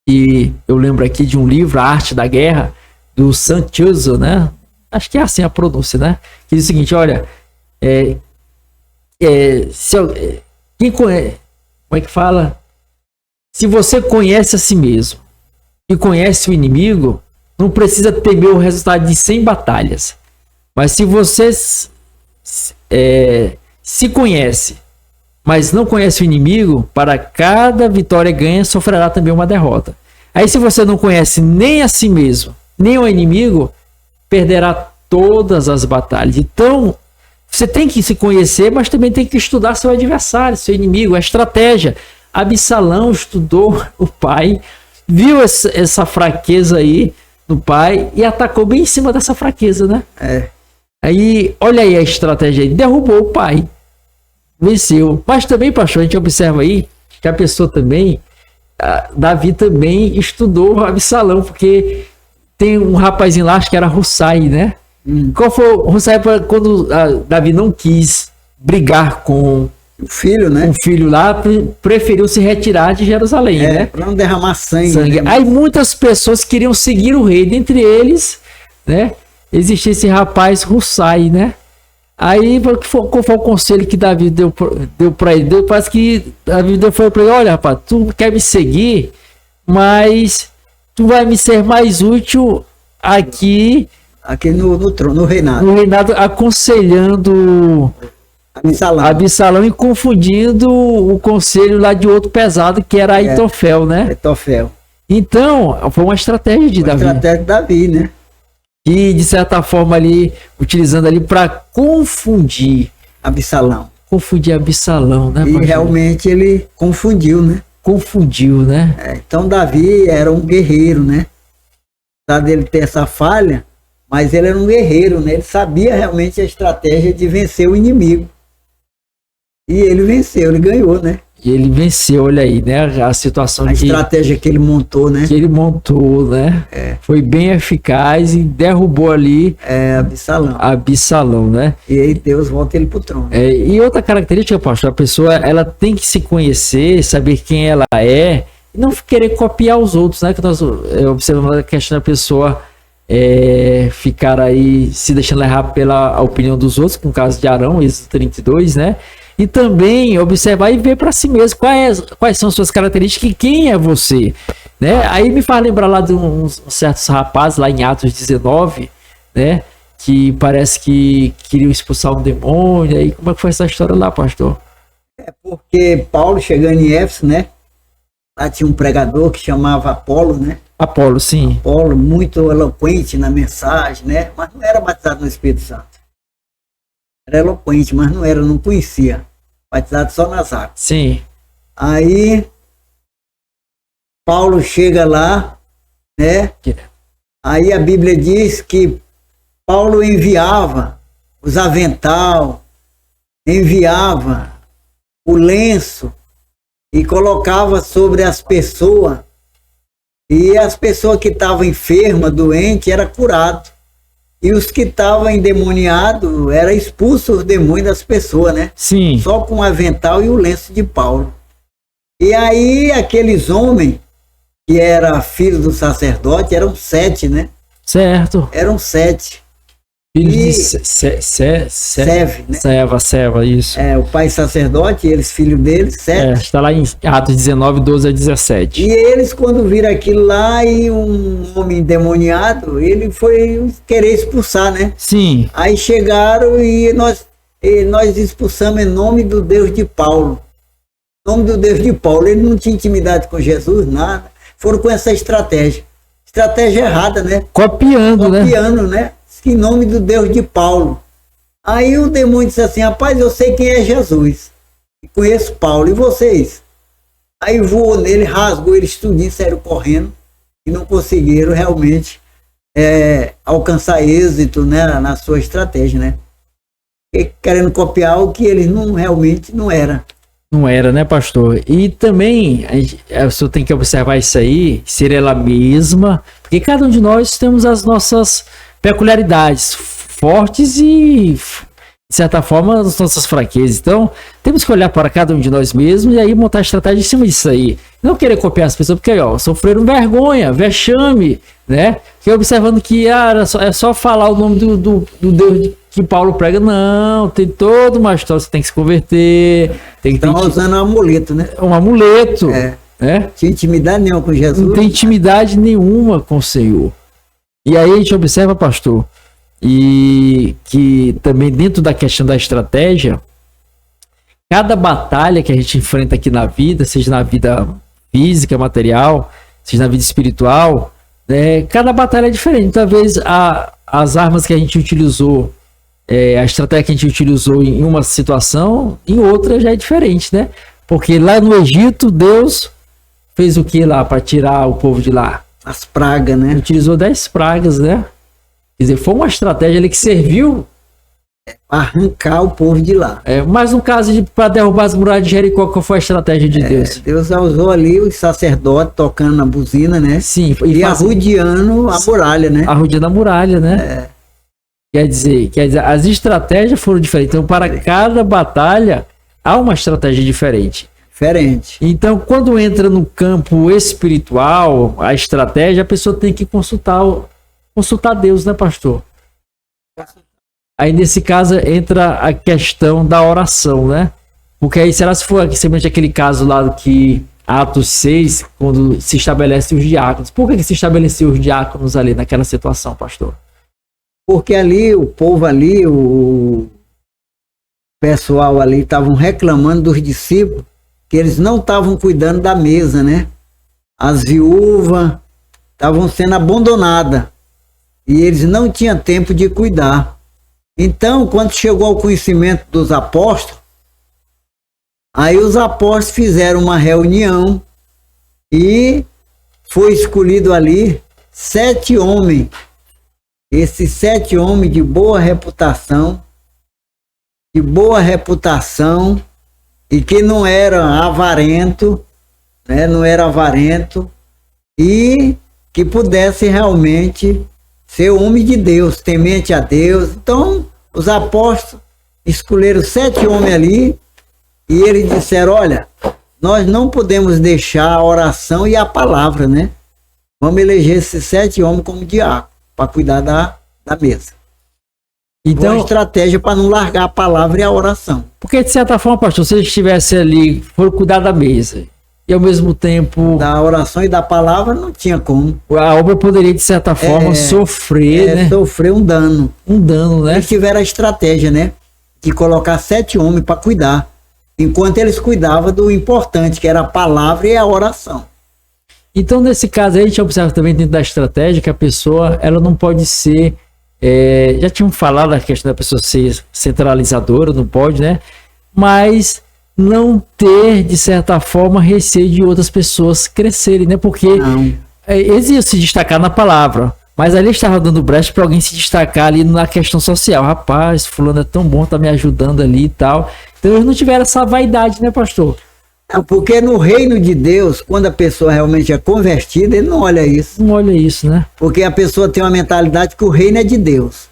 e eu lembro aqui de um livro, A Arte da Guerra, do Santiago, né? Acho que é assim a pronúncia, né? Que diz o seguinte, olha, quem conhece, como é que fala? Se você conhece a si mesmo e conhece o inimigo, não precisa temer o resultado de 100 batalhas. Mas se você se conhece, mas não conhece o inimigo, para cada vitória ganha, sofrerá também uma derrota. Aí se você não conhece nem a si mesmo, nem o inimigo, perderá todas as batalhas. Então, você tem que se conhecer, mas também tem que estudar seu adversário, seu inimigo, a estratégia. Absalão estudou o pai, viu essa fraqueza aí no pai e atacou bem em cima dessa fraqueza, né? Aí, olha aí a estratégia aí, derrubou o pai, venceu. Mas também, pastor, a gente observa aí que a pessoa também, Davi também estudou Absalão, porque tem um rapazinho lá, acho que era Hussai, né? Qual foi o Hussai quando Davi não quis brigar com o filho, né? O filho lá preferiu se retirar de Jerusalém, né? Para não derramar sangue. Aí muitas pessoas queriam seguir o rei, dentre eles, né? Existia esse rapaz Hussai, né? Aí qual foi o conselho que Davi deu para ele? Parece que Davi deu para ele, olha, rapaz, tu quer me seguir, mas tu vai me ser mais útil aqui no reinado. No reinado, aconselhando Absalão e confundindo o conselho lá de outro pesado, que era Aitofel, né? Aitofel. Então, foi uma estratégia de Davi. Estratégia de Davi, né? E, de certa forma, ali, utilizando ali para confundir Absalão. Confundir Absalão, né? E realmente ele confundiu, né? Confundiu, né? Então Davi era um guerreiro, né? Apesar dele ter essa falha, mas ele era um guerreiro, né? Ele sabia realmente a estratégia de vencer o inimigo. E ele venceu, ele ganhou, né? E ele venceu, olha aí, né? A situação a estratégia que ele montou, né? Que ele montou, né? Foi bem eficaz e derrubou ali Absalão, né? E aí Deus volta ele pro trono. E outra característica, pastor, a pessoa ela tem que se conhecer, saber quem ela é, e não querer copiar os outros, né? Que nós observamos a questão da pessoa ficar aí se deixando levar pela opinião dos outros, com o caso de Arão, Êxodo 32, né? E também observar e ver para si mesmo quais são suas características e quem é você, né? Aí me faz lembrar lá de uns certos rapazes lá em Atos 19, né? Que parece que queriam expulsar um demônio. Aí como é que foi essa história lá, pastor? Porque Paulo chegando em Éfeso, né? Lá tinha um pregador que chamava Apolo, né? Apolo, sim. Apolo, muito eloquente na mensagem, né? Mas não era batizado no Espírito Santo. Era eloquente, mas não conhecia. Batizado só nas águas. Sim. Aí Paulo chega lá, né? Aí a Bíblia diz que Paulo enviava os avental, enviava o lenço e colocava sobre as pessoas. E as pessoas que estavam enfermas, doentes, eram curadas. E os que estavam endemoniados, era expulso os demônios das pessoas, né? Sim. Só com o avental e o lenço de Paulo. E aí aqueles homens, que eram filhos do sacerdote, eram 7, né? Certo. Eram 7. Filhos E de Seve, né? Seva, isso. O pai sacerdote, eles, filhos deles, 7. Está lá em Atos 19, 12 a 17. E eles, quando viram aquilo lá e um homem endemoniado, ele foi querer expulsar, né? Sim. Aí chegaram e nós expulsamos em nome do Deus de Paulo. Em nome do Deus de Paulo. Ele não tinha intimidade com Jesus, nada. Foram com essa estratégia. Estratégia errada, né? Copiando, né? Em nome do Deus de Paulo. Aí o demônio disse assim: rapaz, eu sei quem é Jesus. E conheço Paulo. E vocês? Aí voou nele, rasgou eles tudinho, saíram correndo. E não conseguiram realmente alcançar êxito, né, na sua estratégia, né? E querendo copiar o que eles realmente não era. Não era, né, pastor? E também, o senhor tem que observar isso aí, ser ela mesma, porque cada um de nós temos as nossas peculiaridades fortes e, de certa forma, as nossas fraquezas. Então, temos que olhar para cada um de nós mesmos e aí montar estratégia em cima disso aí. Não querer copiar as pessoas, porque, sofreram vergonha, vexame, né? Que observando que é só falar o nome do Deus que Paulo prega. Não, tem toda uma história, você tem que se converter. Estão usando um amuleto, né? Um amuleto. Né? Tinha intimidade nenhuma com Jesus. Não tem intimidade nenhuma com o Senhor. E aí a gente observa, pastor, e que também dentro da questão da estratégia, cada batalha que a gente enfrenta aqui na vida, seja na vida física, material, seja na vida espiritual, né, cada batalha é diferente. Talvez as armas que a gente utilizou, a estratégia que a gente utilizou em uma situação, em outra já é diferente, né? Porque lá no Egito, Deus fez o que lá para tirar o povo de lá? As pragas, né? Utilizou 10 pragas, né? Quer dizer, foi uma estratégia ali que serviu para arrancar o povo de lá. Mas no caso para derrubar as muralhas de Jericó, qual foi a estratégia de Deus? Deus usou ali os sacerdotes tocando na buzina, né? Sim. E arrodeando a muralha, né? Arrodeando a muralha, né? Quer dizer, as estratégias foram diferentes. Então, para cada batalha, há uma estratégia diferente. Então, quando entra no campo espiritual, a estratégia, a pessoa tem que consultar Deus, né, pastor? Aí, nesse caso, entra a questão da oração, né? Porque aí, será se for simplesmente aquele caso lá que Atos 6, quando se estabelecem os diáconos. Por que se estabeleciam os diáconos ali naquela situação, pastor? Porque ali, o povo ali, o pessoal ali estavam reclamando dos discípulos que eles não estavam cuidando da mesa, né? As viúvas estavam sendo abandonadas e eles não tinham tempo de cuidar. Então, quando chegou ao conhecimento dos apóstolos, aí os apóstolos fizeram uma reunião e foi escolhido ali 7 homens. Esses 7 homens de boa reputação, e que não era avarento, né? Não era avarento, e que pudesse realmente ser homem de Deus, temente a Deus. Então, os apóstolos escolheram 7 homens ali, e eles disseram: olha, nós não podemos deixar a oração e a palavra, né? Vamos eleger esses 7 homens como diácono. para cuidar da mesa. Então, uma estratégia para não largar a palavra e a oração. porque de certa forma, pastor, se ele estivesse ali, for cuidar da mesa, e ao mesmo tempo Da oração e da palavra não tinha como. a obra poderia, de certa forma, sofrer, né? Sofrer um dano. Um dano, né? Eles tiveram a estratégia, né? De colocar 7 homens para cuidar. Enquanto eles cuidavam do importante, que era a palavra e a oração. Então, nesse caso aí, a gente observa também dentro da estratégia que a pessoa, ela não pode ser, já tinham falado a questão da pessoa ser centralizadora, não pode, né? Mas não ter, de certa forma, receio de outras pessoas crescerem, né? Porque eles iam se destacar na palavra, mas ali estava dando brecha para alguém se destacar ali na questão social. Rapaz, fulano é tão bom, tá me ajudando ali e tal. Então eles não tiveram essa vaidade, né, pastor? Não, porque no reino de Deus, quando a pessoa realmente é convertida, ele não olha isso. Não olha isso, né? Porque a pessoa tem uma mentalidade que o reino é de Deus.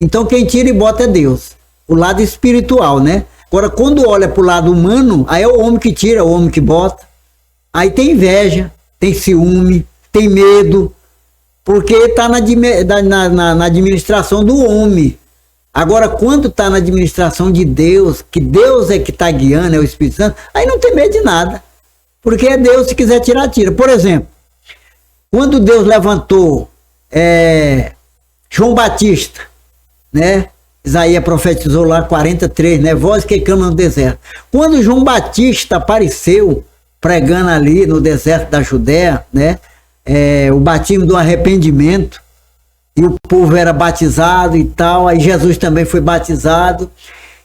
Então quem tira e bota é Deus. O lado espiritual, né? Agora, quando olha para o lado humano, aí é o homem que tira, é o homem que bota. Aí tem inveja, tem ciúme, tem medo, porque está na administração do homem. Agora, quando está na administração de Deus, que Deus é que está guiando, é o Espírito Santo, aí não tem medo de nada. Porque é Deus, se quiser tirar, tira. Por exemplo, quando Deus levantou João Batista, né? Isaías profetizou lá 43, né? Voz que clama no deserto. Quando João Batista apareceu pregando ali no deserto da Judéia, né? O batismo do arrependimento, e o povo era batizado e tal, aí Jesus também foi batizado,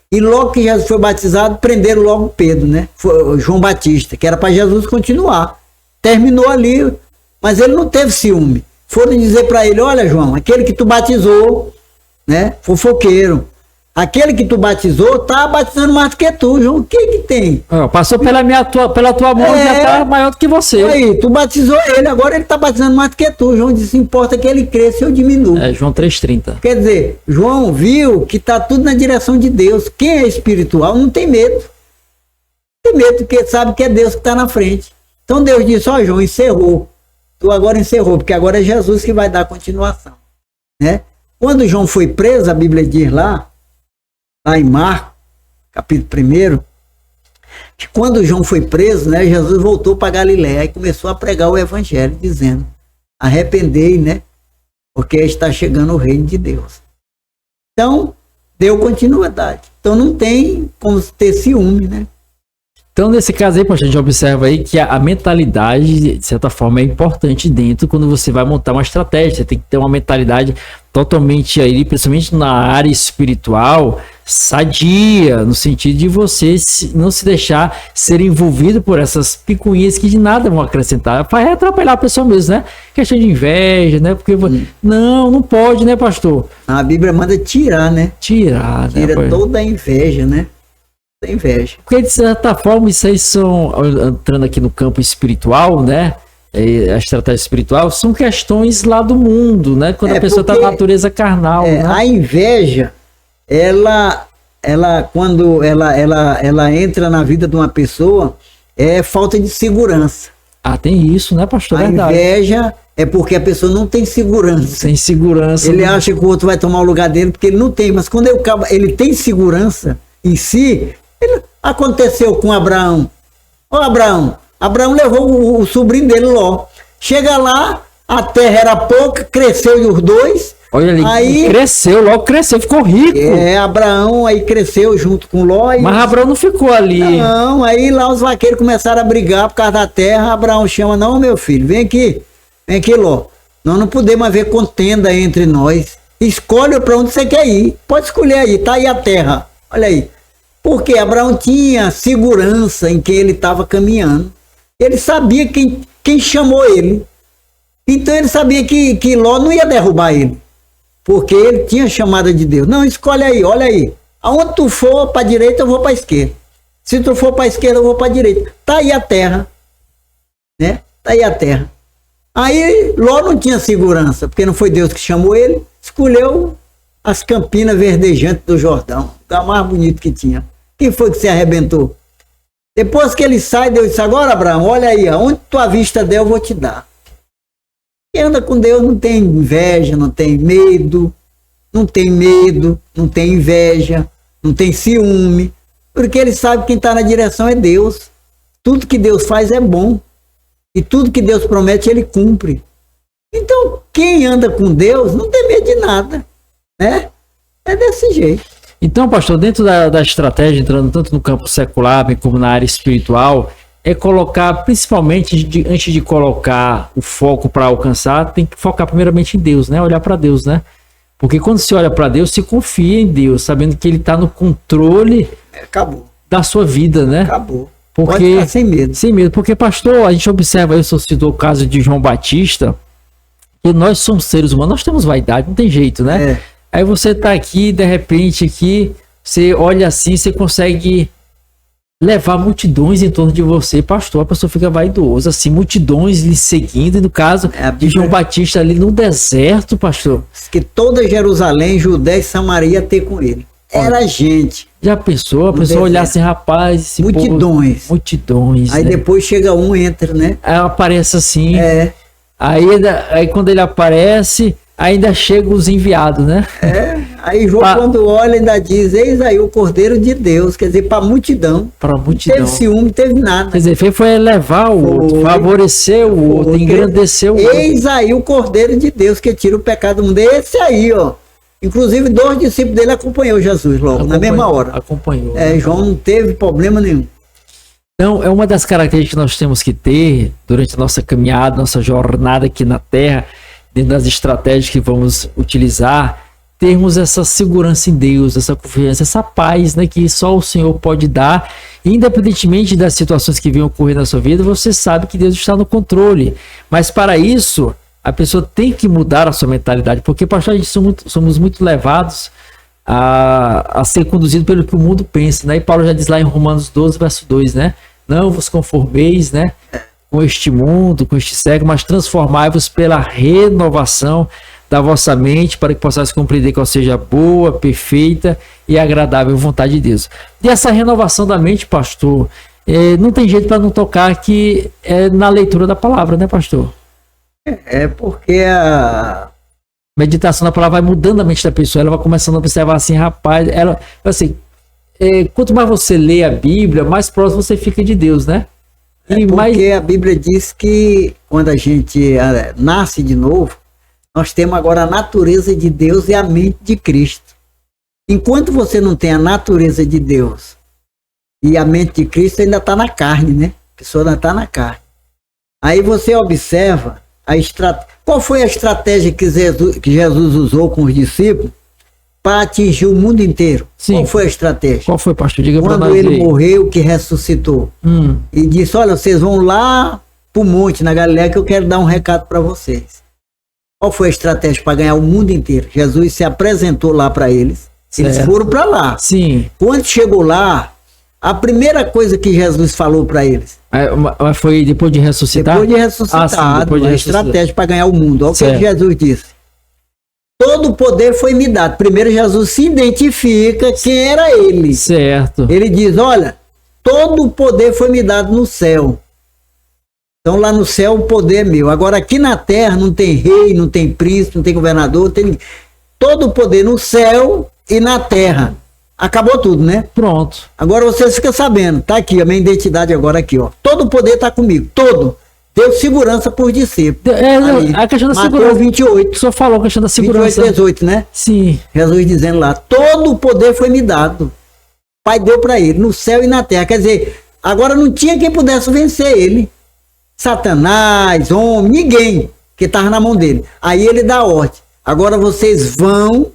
e logo que Jesus foi batizado, prenderam logo Pedro, né? Foi João Batista, que era para Jesus continuar. Terminou ali, mas ele não teve ciúme. Foram dizer para ele: olha, João, aquele que tu batizou, né? Fofoqueiro. Aquele que tu batizou tá batizando mais do que tu, João. O que tem? Passou pela tua mão, já tá maior do que você. Aí, tu batizou ele, agora ele tá batizando mais do que tu. João disse: importa que ele cresça e eu diminuo. João 3,30. Quer dizer, João viu que tá tudo na direção de Deus. Quem é espiritual não tem medo. Não tem medo, porque sabe que é Deus que tá na frente. Então Deus disse: ó, João, encerrou. Tu agora encerrou, porque agora é Jesus que vai dar continuação, né? Quando João foi preso, a Bíblia diz lá em Marcos, capítulo 1, que quando João foi preso, né, Jesus voltou para Galiléia e começou a pregar o evangelho, dizendo: arrependei, né, porque está chegando o reino de Deus. Então, deu continuidade. Então não tem como ter ciúme, né? Então, nesse caso aí, a gente observa aí que a mentalidade, de certa forma, é importante dentro quando você vai montar uma estratégia. Você tem que ter uma mentalidade totalmente aí, principalmente na área espiritual, sadia, no sentido de você não se deixar ser envolvido por essas picuinhas que de nada vão acrescentar. Vai atrapalhar a pessoa mesmo, né? Questão de inveja, né? Porque não pode, né, pastor? A Bíblia manda tirar, né? Tira, né, toda a inveja, né? Inveja. Porque de certa forma isso aí são, entrando aqui no campo espiritual, né? A estratégia espiritual são questões lá do mundo, né? Quando a pessoa está na natureza carnal. Né? A inveja, quando ela entra na vida de uma pessoa, é falta de segurança. Tem isso, né, pastor? A inveja é porque a pessoa não tem segurança. Sem segurança. Ele acha que o outro vai tomar o lugar dele porque ele não tem, mas quando ele tem segurança em si. Aconteceu com Abraão. Abraão levou o sobrinho dele, Ló. Chega lá, a terra era pouca, cresceu e os dois. Olha ali, aí Ló cresceu, ficou rico. Abraão aí cresceu junto com Ló. Mas Abraão não ficou ali. Não, aí lá os vaqueiros começaram a brigar por causa da terra. Abraão chama: não, meu filho, vem aqui, Ló. Nós não podemos haver contenda entre nós. Escolhe para onde você quer ir. Pode escolher aí, tá aí a terra. Olha aí. Porque Abraão tinha segurança em quem ele estava caminhando. Ele sabia quem chamou ele. Então ele sabia que Ló não ia derrubar ele. Porque ele tinha chamada de Deus. Não, escolhe aí, olha aí. Aonde tu for para a direita, eu vou para a esquerda. Se tu for para a esquerda, eu vou para a direita. Tá aí a terra. Né? Tá aí a terra. Aí Ló não tinha segurança, porque não foi Deus que chamou ele. Escolheu as campinas verdejantes do Jordão. O lugar mais bonito que tinha. Quem foi que se arrebentou? Depois que ele sai, Deus disse: agora, Abraão, olha aí, onde tua vista der, eu vou te dar. Quem anda com Deus não tem inveja, não tem medo, não tem inveja, não tem ciúme, porque ele sabe que quem está na direção é Deus. Tudo que Deus faz é bom, e tudo que Deus promete, ele cumpre. Então, quem anda com Deus não tem medo de nada, né? É desse jeito. Então, pastor, dentro da estratégia, entrando tanto no campo secular, bem como na área espiritual, é colocar, principalmente, antes de colocar o foco para alcançar, tem que focar primeiramente em Deus, né? Olhar para Deus, né? Porque quando se olha para Deus, se confia em Deus, sabendo que ele está no controle da sua vida, né? Acabou. Porque, pode ficar sem medo. Sem medo. Porque, pastor, a gente observa, eu só citou o caso de João Batista, que nós somos seres humanos, nós temos vaidade, não tem jeito, né? É. Aí você tá aqui, de repente, aqui, você olha assim, você consegue levar multidões em torno de você, pastor, a pessoa fica vaidosa, assim, multidões lhe seguindo, e no caso de João Batista ali no deserto, pastor. Que toda Jerusalém, Judéia e Samaria ter com ele. Era gente. Já pensou? A pessoa olhar assim, rapaz, esse multidões. Povo, multidões. Aí né? depois chega um, entra, né? Aí aparece assim. É. Aí quando ele aparece, ainda chegam os enviados, né? É. Aí João, quando olha, ainda diz: eis aí o Cordeiro de Deus. Quer dizer, para a multidão. Para a multidão. Não teve ciúme, não teve nada. Quer dizer, foi elevar o outro, favorecer o outro, engrandecer o outro. Eis aí o Cordeiro de Deus que tira o pecado do mundo. Esse aí, ó. Inclusive, 2 discípulos dele acompanhou Jesus logo, na mesma hora. Acompanhou. João não teve problema nenhum. Então, é uma das características que nós temos que ter durante a nossa caminhada, nossa jornada aqui na Terra, dentro das estratégias que vamos utilizar, termos essa segurança em Deus, essa confiança, essa paz, né, que só o Senhor pode dar. Independentemente das situações que venham ocorrer na sua vida, você sabe que Deus está no controle. Mas para isso, a pessoa tem que mudar a sua mentalidade, porque, pastor, a gente somos muito levados a ser conduzido pelo que o mundo pensa, né? E Paulo já diz lá em Romanos 12, verso 2, né? Não vos conformeis, né, com este mundo, com este século, mas transformai-vos pela renovação da vossa mente, para que possais compreender qual seja a boa, perfeita e agradável vontade de Deus. E essa renovação da mente, pastor, não tem jeito para não tocar aqui na leitura da palavra, né, pastor? É porque a meditação da palavra vai mudando a mente da pessoa, ela vai começando a observar assim, rapaz, ela assim, quanto mais você lê a Bíblia, mais próximo você fica de Deus, né? Porque a Bíblia diz que quando a gente nasce de novo, nós temos agora a natureza de Deus e a mente de Cristo. Enquanto você não tem a natureza de Deus e a mente de Cristo, ainda está na carne, né? A pessoa ainda está na carne. Aí você observa qual foi a estratégia que Jesus usou com os discípulos para atingir o mundo inteiro? Sim. Qual foi a estratégia? Qual foi, pastor? Diga para nós. Quando ele morreu, que ressuscitou. E disse: olha, vocês vão lá para o monte, na Galileia, que eu quero dar um recado para vocês. Qual foi a estratégia para ganhar o mundo inteiro? Jesus se apresentou lá para eles. Certo. Eles foram para lá. Sim. Quando chegou lá, a primeira coisa que Jesus falou para eles. Mas foi depois de ressuscitar? Depois de ressuscitar. Sim, depois de ressuscitar. Estratégia para ganhar o mundo. Olha o que Jesus disse. Todo o poder foi me dado. Primeiro Jesus se identifica quem era ele. Certo. Ele diz: olha, todo o poder foi me dado no céu. Então lá no céu o poder é meu. Agora aqui na terra não tem rei, não tem príncipe, não tem governador, não tem... todo o poder no céu e na terra. Acabou tudo, né? Pronto. Agora vocês ficam sabendo, tá aqui a minha identidade agora aqui, ó. Todo o poder tá comigo, todo. Deu segurança por discípulos. A questão da Mateus segurança. 28. O senhor falou a questão da segurança. 28, 18, né? Sim. Jesus dizendo lá: todo o poder foi me dado. O Pai deu para ele, no céu e na terra. Quer dizer, agora não tinha quem pudesse vencer ele. Satanás, homem, ninguém que estava na mão dele. Aí ele dá ordem: agora vocês vão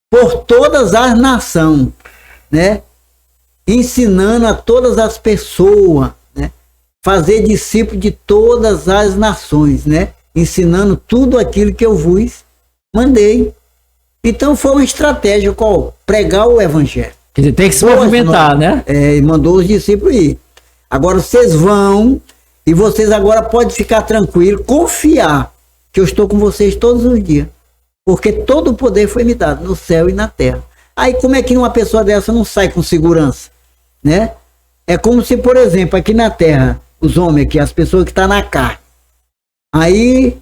por todas as nações, né? Ensinando a todas as pessoas, né? Fazer discípulo de todas as nações, né? Ensinando tudo aquilo que eu vos mandei. Então foi uma estratégia qual? Pregar o evangelho. Quer dizer, tem que se movimentar, né? E mandou os discípulos ir. Agora vocês vão e vocês agora podem ficar tranquilos, confiar que eu estou com vocês todos os dias. Porque todo o poder foi me dado no céu e na terra. Aí como é que uma pessoa dessa não sai com segurança? Né? É como se, por exemplo, aqui na terra, os homens aqui, as pessoas que estão na carne. Aí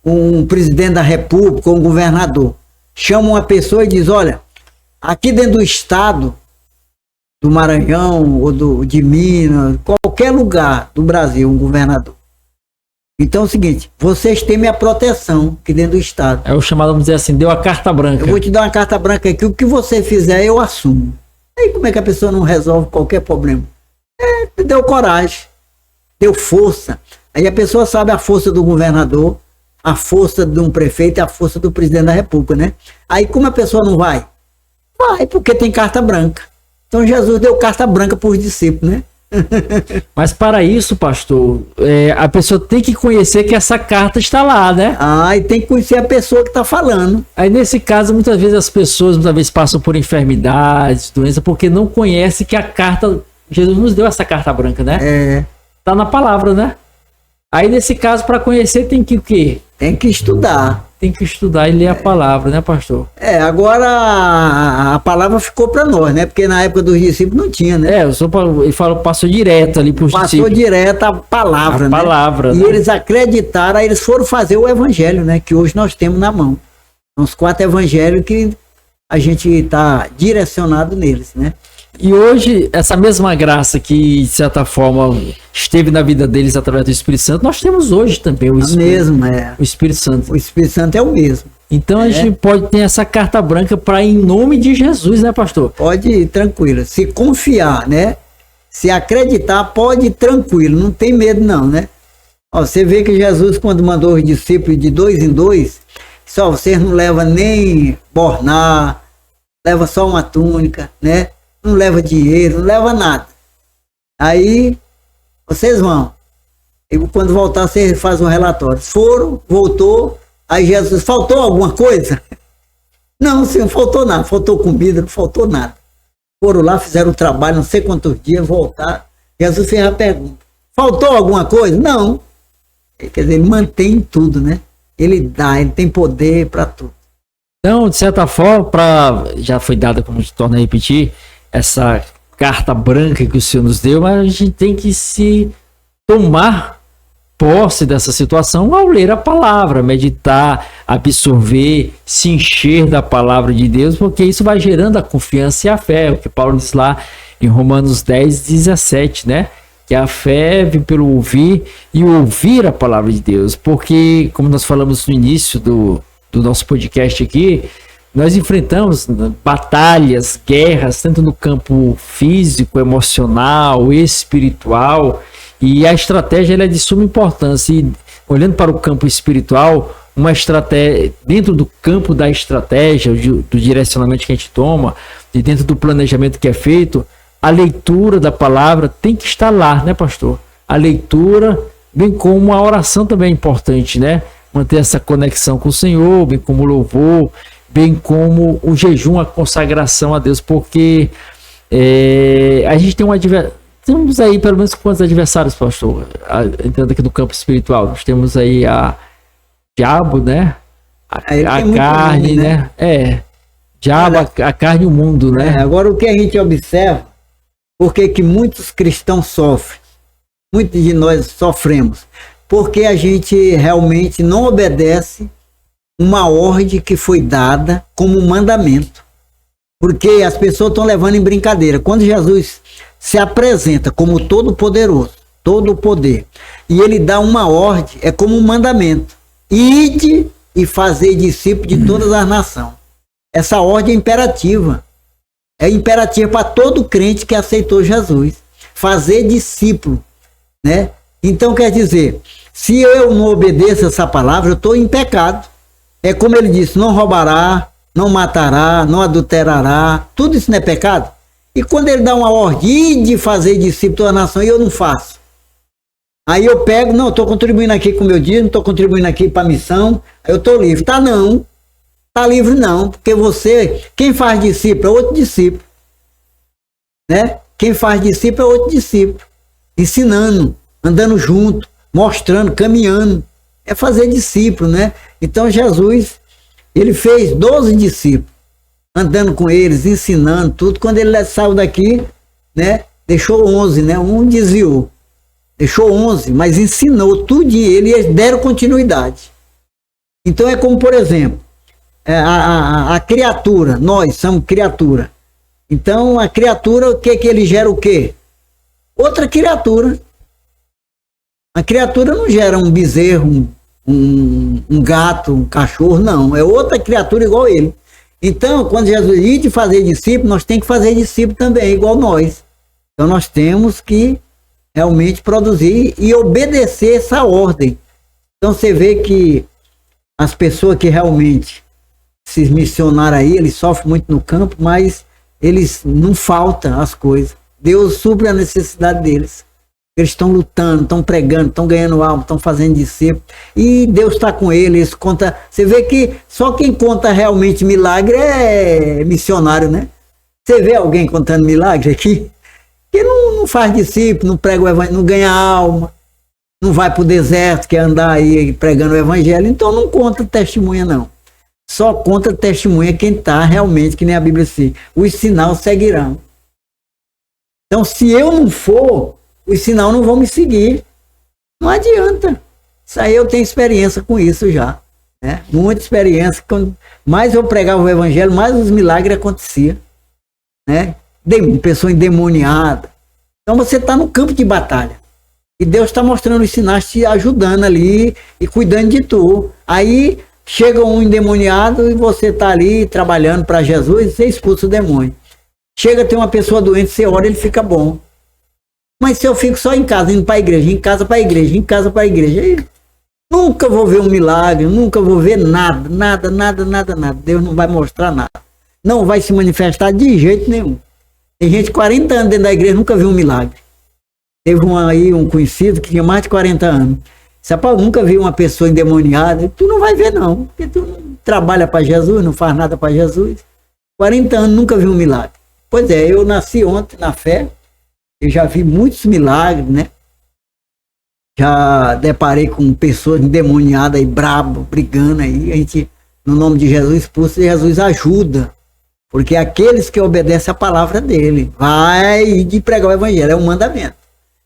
um presidente da república, um governador, chama uma pessoa e diz, olha, aqui dentro do estado do Maranhão ou de Minas, qualquer lugar do Brasil, um governador. Então é o seguinte, vocês têm minha proteção aqui dentro do estado. É o chamado, vamos dizer assim, deu a carta branca. Eu vou te dar uma carta branca aqui, o que você fizer eu assumo. Aí como é que a pessoa não resolve qualquer problema? Deu coragem, deu força. Aí a pessoa sabe a força do governador, a força de um prefeito e a força do presidente da república, né? Aí como a pessoa não vai? Vai, porque tem carta branca. Então Jesus deu carta branca para os discípulos, né? Mas para isso, pastor, a pessoa tem que conhecer que essa carta está lá, né? E tem que conhecer a pessoa que está falando. Aí nesse caso, muitas vezes as pessoas passam por enfermidades, doenças, porque não conhecem que a carta, Jesus nos deu essa carta branca, né? Tá na palavra, né? Aí nesse caso, para conhecer, tem que o quê? Tem que estudar. Tem que estudar e ler a palavra, né, pastor? Agora a palavra ficou para nós, né? Porque na época dos discípulos não tinha, né? Ele passou direto ali para os discípulos. Passou direto a palavra, né? Palavra, e né? eles acreditaram, aí eles foram fazer o evangelho, né? Que hoje nós temos na mão. São os 4 evangelhos que a gente está direcionado neles, né? E hoje, essa mesma graça que, de certa forma, esteve na vida deles através do Espírito Santo, nós temos hoje também o Espírito, o Espírito Santo. O Espírito Santo é o mesmo. Então a gente pode ter essa carta branca para em nome de Jesus, né, pastor? Pode ir tranquilo. Se confiar, né? Se acreditar, pode ir tranquilo. Não tem medo não, né? Você vê que Jesus, quando mandou os discípulos de 2 em 2, só vocês não levam nem bornar, leva só uma túnica, né? Não leva dinheiro, não leva nada. Aí, vocês vão. E quando voltar, você faz um relatório. Foram, voltou, aí Jesus, faltou alguma coisa? Não, senhor, não faltou nada. Faltou comida, não faltou nada. Foram lá, fizeram o trabalho, não sei quantos dias, voltaram. Jesus fez a pergunta. Faltou alguma coisa? Não. Quer dizer, ele mantém tudo, né? Ele dá, ele tem poder para tudo. Então, de certa forma, já foi dada, como se torna a repetir, essa carta branca que o Senhor nos deu, mas a gente tem que se tomar posse dessa situação ao ler a palavra, meditar, absorver, se encher da palavra de Deus, porque isso vai gerando a confiança e a fé, o que Paulo diz lá em Romanos 10:17, né? Que a fé vem pelo ouvir e ouvir a palavra de Deus, porque, como nós falamos no início do nosso podcast aqui, nós enfrentamos batalhas, guerras, tanto no campo físico, emocional, espiritual, e a estratégia ela é de suma importância. E olhando para o campo espiritual, uma estratégia, dentro do campo da estratégia, do direcionamento que a gente toma, e dentro do planejamento que é feito, a leitura da palavra tem que estar lá, né, pastor? A leitura, bem como a oração também é importante, né? Manter essa conexão com o Senhor, bem como o louvor, bem como o jejum, a consagração a Deus, porque a gente tem temos aí pelo menos quantos adversários, pastor? Entrando aqui no campo espiritual, nós temos aí a diabo, né? A carne, né? Diabo, a carne e o mundo, né? Agora o que a gente observa, porque que muitos cristãos sofrem, muitos de nós sofremos, porque a gente realmente não obedece uma ordem que foi dada como mandamento. Porque as pessoas estão levando em brincadeira. Quando Jesus se apresenta como todo-poderoso, todo o poder, e ele dá uma ordem, é como um mandamento. Ide e fazei discípulos de todas as nações. Essa ordem é imperativa. É imperativa para todo crente que aceitou Jesus. Fazer discípulo, né? Então quer dizer, se eu não obedeço essa palavra, eu estou em pecado. É como ele disse, não roubará, não matará, não adulterará, tudo isso não é pecado? E quando ele dá uma ordem de fazer discípulo da nação e eu não faço, aí eu pego, não, estou contribuindo aqui com o meu dia, não estou contribuindo aqui para a missão, aí eu estou livre. Tá não, tá livre não, porque você, quem faz discípulo é outro discípulo, né? Quem faz discípulo é outro discípulo, ensinando, andando junto, mostrando, caminhando, é fazer discípulo, né? Então Jesus, ele fez 12 discípulos, andando com eles, ensinando tudo. Quando ele saiu daqui, né, deixou 11, né? Um desviou. Deixou 11, mas ensinou tudo e eles deram continuidade. Então é como, por exemplo, a criatura, nós somos criatura. Então a criatura, o que ele gera o quê? Outra criatura. A criatura não gera um bezerro, um gato, um cachorro, não. É outra criatura igual ele. Então, quando Jesus diz de fazer discípulo, nós temos que fazer discípulo também, igual nós. Então nós temos que realmente produzir e obedecer essa ordem. Então você vê que as pessoas que realmente, esses missionários aí, eles sofrem muito no campo, mas eles não faltam as coisas. Deus supre a necessidade deles. Eles estão lutando, estão pregando, estão ganhando alma, estão fazendo discípulo. E Deus está com eles. Conta, você vê que só quem conta realmente milagre é missionário, né? Você vê alguém contando milagre aqui? Que não faz discípulo, não prega o evangelho, não ganha alma, não vai para o deserto, quer andar aí pregando o evangelho. Então não conta testemunha, não. Só conta testemunha quem está realmente, que nem a Bíblia diz, os sinais seguirão. Então se eu não for, os sinais não vão me seguir. Não adianta. Isso aí eu tenho experiência com isso já. Né? Muita experiência. Quando mais eu pregava o evangelho, mais os milagres aconteciam. Né? Pessoa endemoniada. Então você está no campo de batalha. E Deus está mostrando os sinais, te ajudando ali e cuidando de tu. Aí chega um endemoniado e você está ali trabalhando para Jesus e você expulsa o demônio. Chega, tem uma pessoa doente, você ora, ele fica bom. Mas se eu fico só em casa, indo para a igreja, em casa para a igreja, em casa para a igreja, aí nunca vou ver um milagre, nunca vou ver nada, nada, nada, nada, nada. Deus não vai mostrar nada. Não vai se manifestar de jeito nenhum. Tem gente 40 anos dentro da igreja, nunca viu um milagre. Teve um conhecido que tinha mais de 40 anos. Disse, rapaz, eu nunca vi uma pessoa endemoniada. Tu não vai ver não, porque tu não trabalha para Jesus, não faz nada para Jesus. 40 anos, nunca vi um milagre. Pois é, eu nasci ontem na fé. Eu já vi muitos milagres, né? Já deparei com pessoas endemoniadas aí, brabo, brigando aí. A gente, no nome de Jesus, expulsa e Jesus ajuda. Porque aqueles que obedecem a palavra dele, vai de pregar o evangelho, é um mandamento.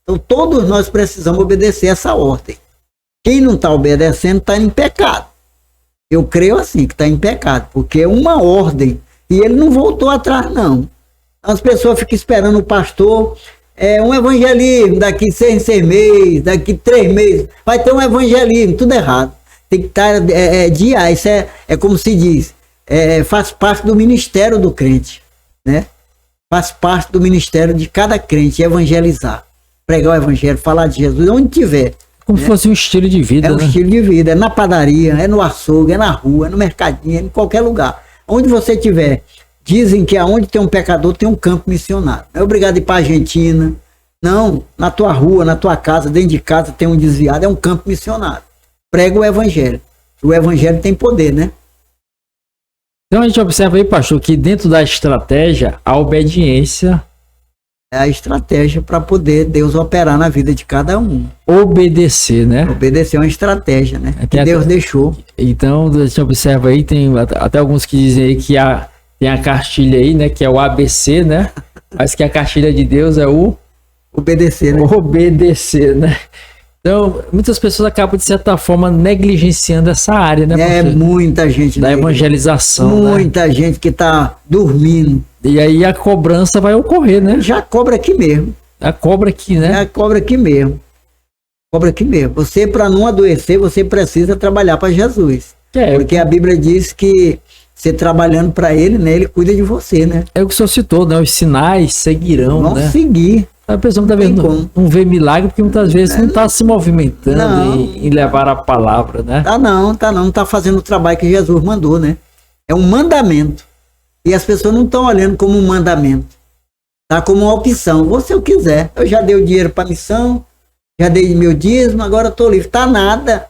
Então todos nós precisamos obedecer essa ordem. Quem não está obedecendo está em pecado. Eu creio assim, que está em pecado, porque é uma ordem. E ele não voltou atrás, não. As pessoas ficam esperando o pastor... um evangelismo, daqui 6 meses, daqui 3 meses, vai ter um evangelismo, tudo errado. Tem que estar diário, isso é como se diz, faz parte do ministério do crente, né? Faz parte do ministério de cada crente, evangelizar, pregar o evangelho, falar de Jesus, onde tiver. Como se fosse um estilo de vida, né? Um estilo de vida, é na padaria, é no açougue, é na rua, é no mercadinho, é em qualquer lugar. Onde você tiver. Dizem que aonde tem um pecador tem um campo missionário. Não é obrigado a ir para a Argentina. Não, na tua rua, na tua casa, dentro de casa tem um desviado, é um campo missionário. Prega o evangelho. O evangelho tem poder, né? Então a gente observa aí, pastor, que dentro da estratégia, a obediência... É a estratégia para poder Deus operar na vida de cada um. Obedecer, né? Obedecer é uma estratégia, né? Que Deus deixou. Então a gente observa aí, tem até alguns que dizem aí que tem a cartilha aí, né? Que é o ABC, né? Mas que a cartilha de Deus é o... Obedecer, né? Obedecer, né? Então, muitas pessoas acabam, de certa forma, negligenciando essa área, né? Muita gente. Da evangelização, muita gente que está dormindo. E aí a cobrança vai ocorrer, né? Já cobra aqui mesmo. A cobra aqui, né? Já cobra aqui mesmo. Cobra aqui mesmo. Você, para não adoecer, você precisa trabalhar para Jesus. Porque a Bíblia diz que você trabalhando para ele, né? Ele cuida de você, né? É o que o senhor citou, né? Os sinais seguirão, vão né? Seguir. A pessoa não vê milagre porque muitas vezes não está se movimentando em levar a palavra, né? Não está fazendo o trabalho que Jesus mandou, né? É um mandamento. E as pessoas não estão olhando como um mandamento. Tá como uma opção. Vou se eu quiser. Eu já dei o dinheiro para missão, já dei meu dízimo, agora estou livre. Tá nada.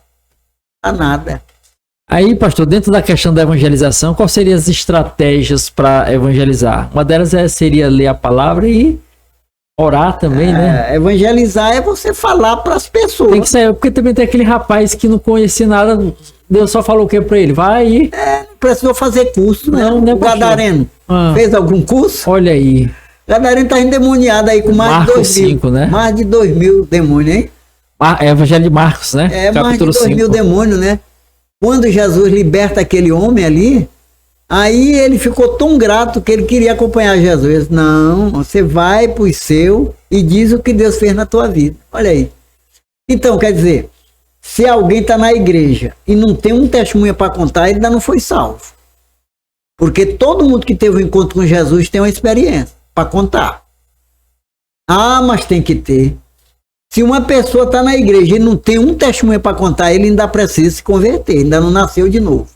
Aí, pastor, dentro da questão da evangelização, quais seriam as estratégias para evangelizar? Uma delas seria ler a palavra e orar também, né? Evangelizar é você falar para as pessoas. Tem que sair, porque também tem aquele rapaz que não conhecia nada, Deus só falou o que para ele? Vai aí. Não precisou fazer curso, né? Não, o Gadareno fez algum curso? Olha aí. O Gadareno tá endemoniado aí com mais de 2.000. Né? Mais de 2.000 demônios, hein? É Evangelho de Marcos, né? Mais de 2.000 demônios, né? Quando Jesus liberta aquele homem ali, aí ele ficou tão grato que ele queria acompanhar Jesus. Ele disse, não, você vai para o seu e diz o que Deus fez na tua vida. Olha aí. Então, quer dizer, se alguém está na igreja e não tem um testemunho para contar, ele ainda não foi salvo. Porque todo mundo que teve um encontro com Jesus tem uma experiência para contar. Ah, mas tem que ter. Se uma pessoa está na igreja e não tem um testemunho para contar, ele ainda precisa se converter, ainda não nasceu de novo.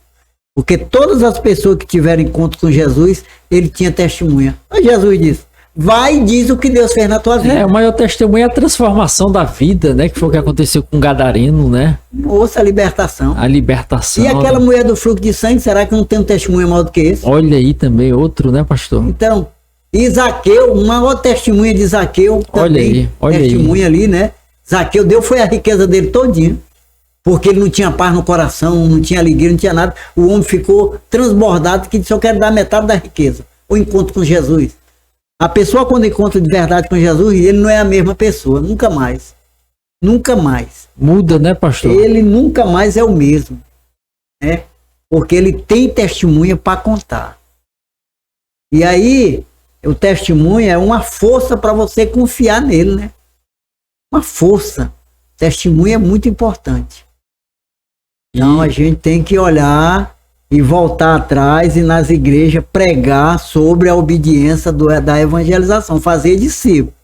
Porque todas as pessoas que tiveram encontro com Jesus, ele tinha testemunha. Mas Jesus disse, vai e diz o que Deus fez na tua vida. O maior testemunho é a transformação da vida, né? Que foi o que aconteceu com o Gadareno, né? Moça, a libertação. A libertação. E aquela mulher do fluxo de sangue, será que não tem um testemunho maior do que esse? Olha aí também, outro, né, pastor? Então, e Zaqueu, o maior testemunha de Zaqueu também. Olha aí. Testemunha ali, né? Zaqueu deu foi a riqueza dele todinha. Porque ele não tinha paz no coração, não tinha alegria, não tinha nada. O homem ficou transbordado que disse, eu quero dar metade da riqueza. O encontro com Jesus. A pessoa quando encontra de verdade com Jesus, ele não é a mesma pessoa, nunca mais. Nunca mais. Muda, né, pastor? Ele nunca mais é o mesmo. Né? Porque ele tem testemunha para contar. E aí, o testemunho é uma força para você confiar nele, né? Uma força. Testemunho é muito importante. Então a gente tem que olhar e voltar atrás e nas igrejas pregar sobre a obediência da evangelização, fazer discípulo.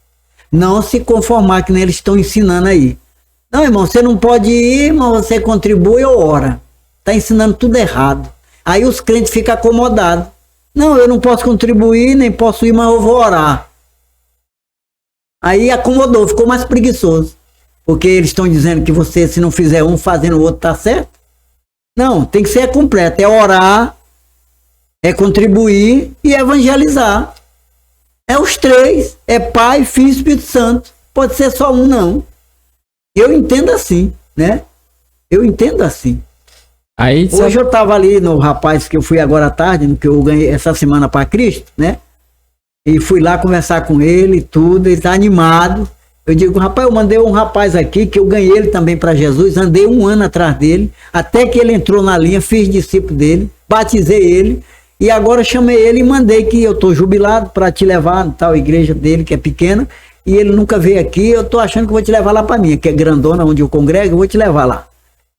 Não se conformar que nem eles estão ensinando aí. Não, irmão, você não pode ir, mas você contribui ou ora. Está ensinando tudo errado. Aí os crentes ficam acomodados. Não, eu não posso contribuir, nem posso ir, mas eu vou orar. Aí acomodou, ficou mais preguiçoso. Porque eles estão dizendo que você, se não fizer um, fazendo o outro, tá certo? Não, tem que ser completo. É orar, é contribuir e evangelizar. É os três. É Pai, Filho e Espírito Santo. Pode ser só um, não. Eu entendo assim, né? Eu entendo assim. Aí, hoje eu estava ali no rapaz que eu fui agora à tarde, no que eu ganhei essa semana para Cristo, né? E fui lá conversar com ele e tudo, ele está animado. Eu digo, rapaz, eu mandei um rapaz aqui que eu ganhei ele também para Jesus, andei 1 ano atrás dele, até que ele entrou na linha, fiz discípulo dele, batizei ele, e agora chamei ele e mandei que eu estou jubilado para te levar na tal igreja dele, que é pequena, e ele nunca veio aqui, eu estou achando que vou te levar lá para minha, que é grandona, onde eu congrego, eu vou te levar lá.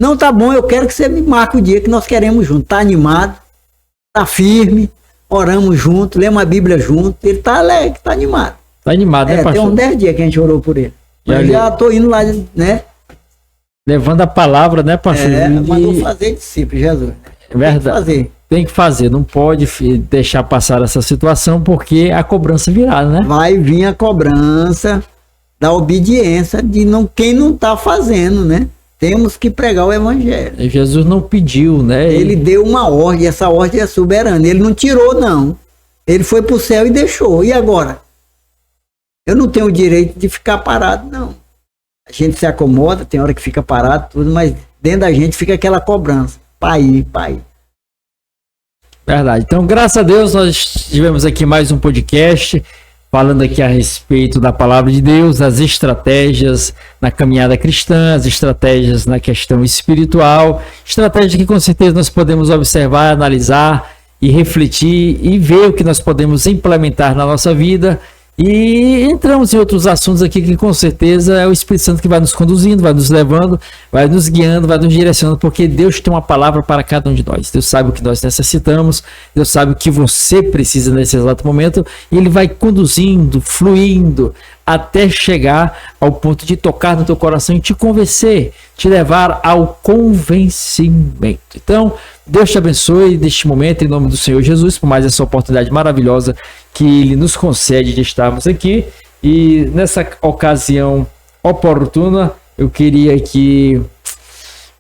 Não, tá bom, eu quero que você me marque o dia que nós queremos junto. Tá animado, tá firme, oramos junto, lemos a Bíblia junto, ele tá alegre, tá animado. Tá animado, né, pastor? Tem uns 10 dias que a gente orou por ele. Eu já tô indo lá, né? Levando a palavra, né, pastor? Mandou fazer discípulo, Jesus. É verdade. Tem que fazer, não pode deixar passar essa situação, porque a cobrança virá, né? Vai vir a cobrança da obediência de quem não tá fazendo, né? Temos que pregar o evangelho. Jesus não pediu, né? Ele deu uma ordem, essa ordem é soberana. Ele não tirou, não. Ele foi pro céu e deixou. E agora? Eu não tenho o direito de ficar parado, não. A gente se acomoda, tem hora que fica parado, tudo, mas dentro da gente fica aquela cobrança. Pai. Verdade. Então, graças a Deus, nós tivemos aqui mais um podcast falando aqui a respeito da palavra de Deus, das estratégias na caminhada cristã, as estratégias na questão espiritual, estratégias que com certeza nós podemos observar, analisar e refletir e ver o que nós podemos implementar na nossa vida. E entramos em outros assuntos aqui que com certeza é o Espírito Santo que vai nos conduzindo, vai nos levando, vai nos guiando, vai nos direcionando, porque Deus tem uma palavra para cada um de nós. Deus sabe o que nós necessitamos, Deus sabe o que você precisa nesse exato momento, e Ele vai conduzindo, fluindo, até chegar ao ponto de tocar no teu coração e te convencer, te levar ao convencimento. Então, Deus te abençoe neste momento, em nome do Senhor Jesus, por mais essa oportunidade maravilhosa que Ele nos concede de estarmos aqui. E nessa ocasião oportuna, eu queria aqui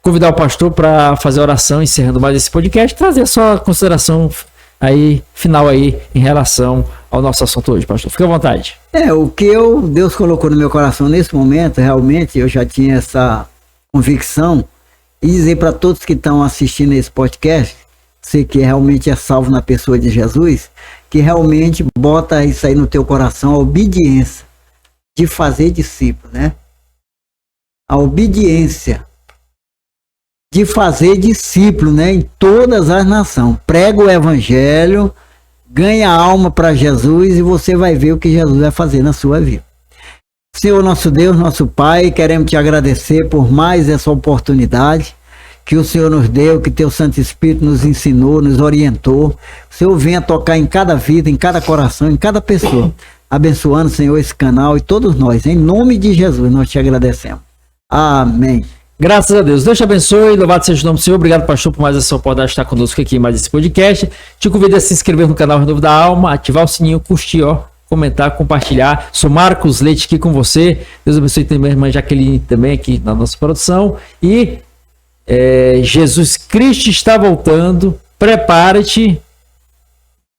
convidar o pastor para fazer a oração, encerrando mais esse podcast, trazer a sua consideração aí, final aí, em relação ao nosso assunto hoje, pastor. Fique à vontade. O que Deus colocou no meu coração nesse momento, realmente, eu já tinha essa convicção, e dizer para todos que estão assistindo esse podcast, você que realmente é salvo na pessoa de Jesus, que realmente bota isso aí no teu coração, a obediência de fazer discípulo, né? A obediência de fazer discípulo, né, em todas as nações. Prega o evangelho, ganha alma para Jesus e você vai ver o que Jesus vai fazer na sua vida. Senhor nosso Deus, nosso Pai, queremos te agradecer por mais essa oportunidade que o Senhor nos deu, que teu Santo Espírito nos ensinou, nos orientou. O Senhor venha tocar em cada vida, em cada coração, em cada pessoa, abençoando, Senhor, esse canal e todos nós. Em nome de Jesus, nós te agradecemos. Amém. Graças a Deus. Deus te abençoe. Louvado seja o nome do Senhor. Obrigado, pastor, por mais essa oportunidade de estar conosco aqui em mais esse podcast. Te convido a se inscrever no canal Renovo da Alma, ativar o sininho, curtir, comentar, compartilhar. Sou Marcos Leite aqui com você. Deus abençoe também a irmã Jaqueline também aqui na nossa produção. E Jesus Cristo está voltando. Prepare-te.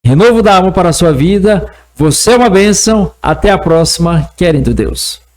Renovo da alma para a sua vida. Você é uma bênção. Até a próxima, querendo Deus.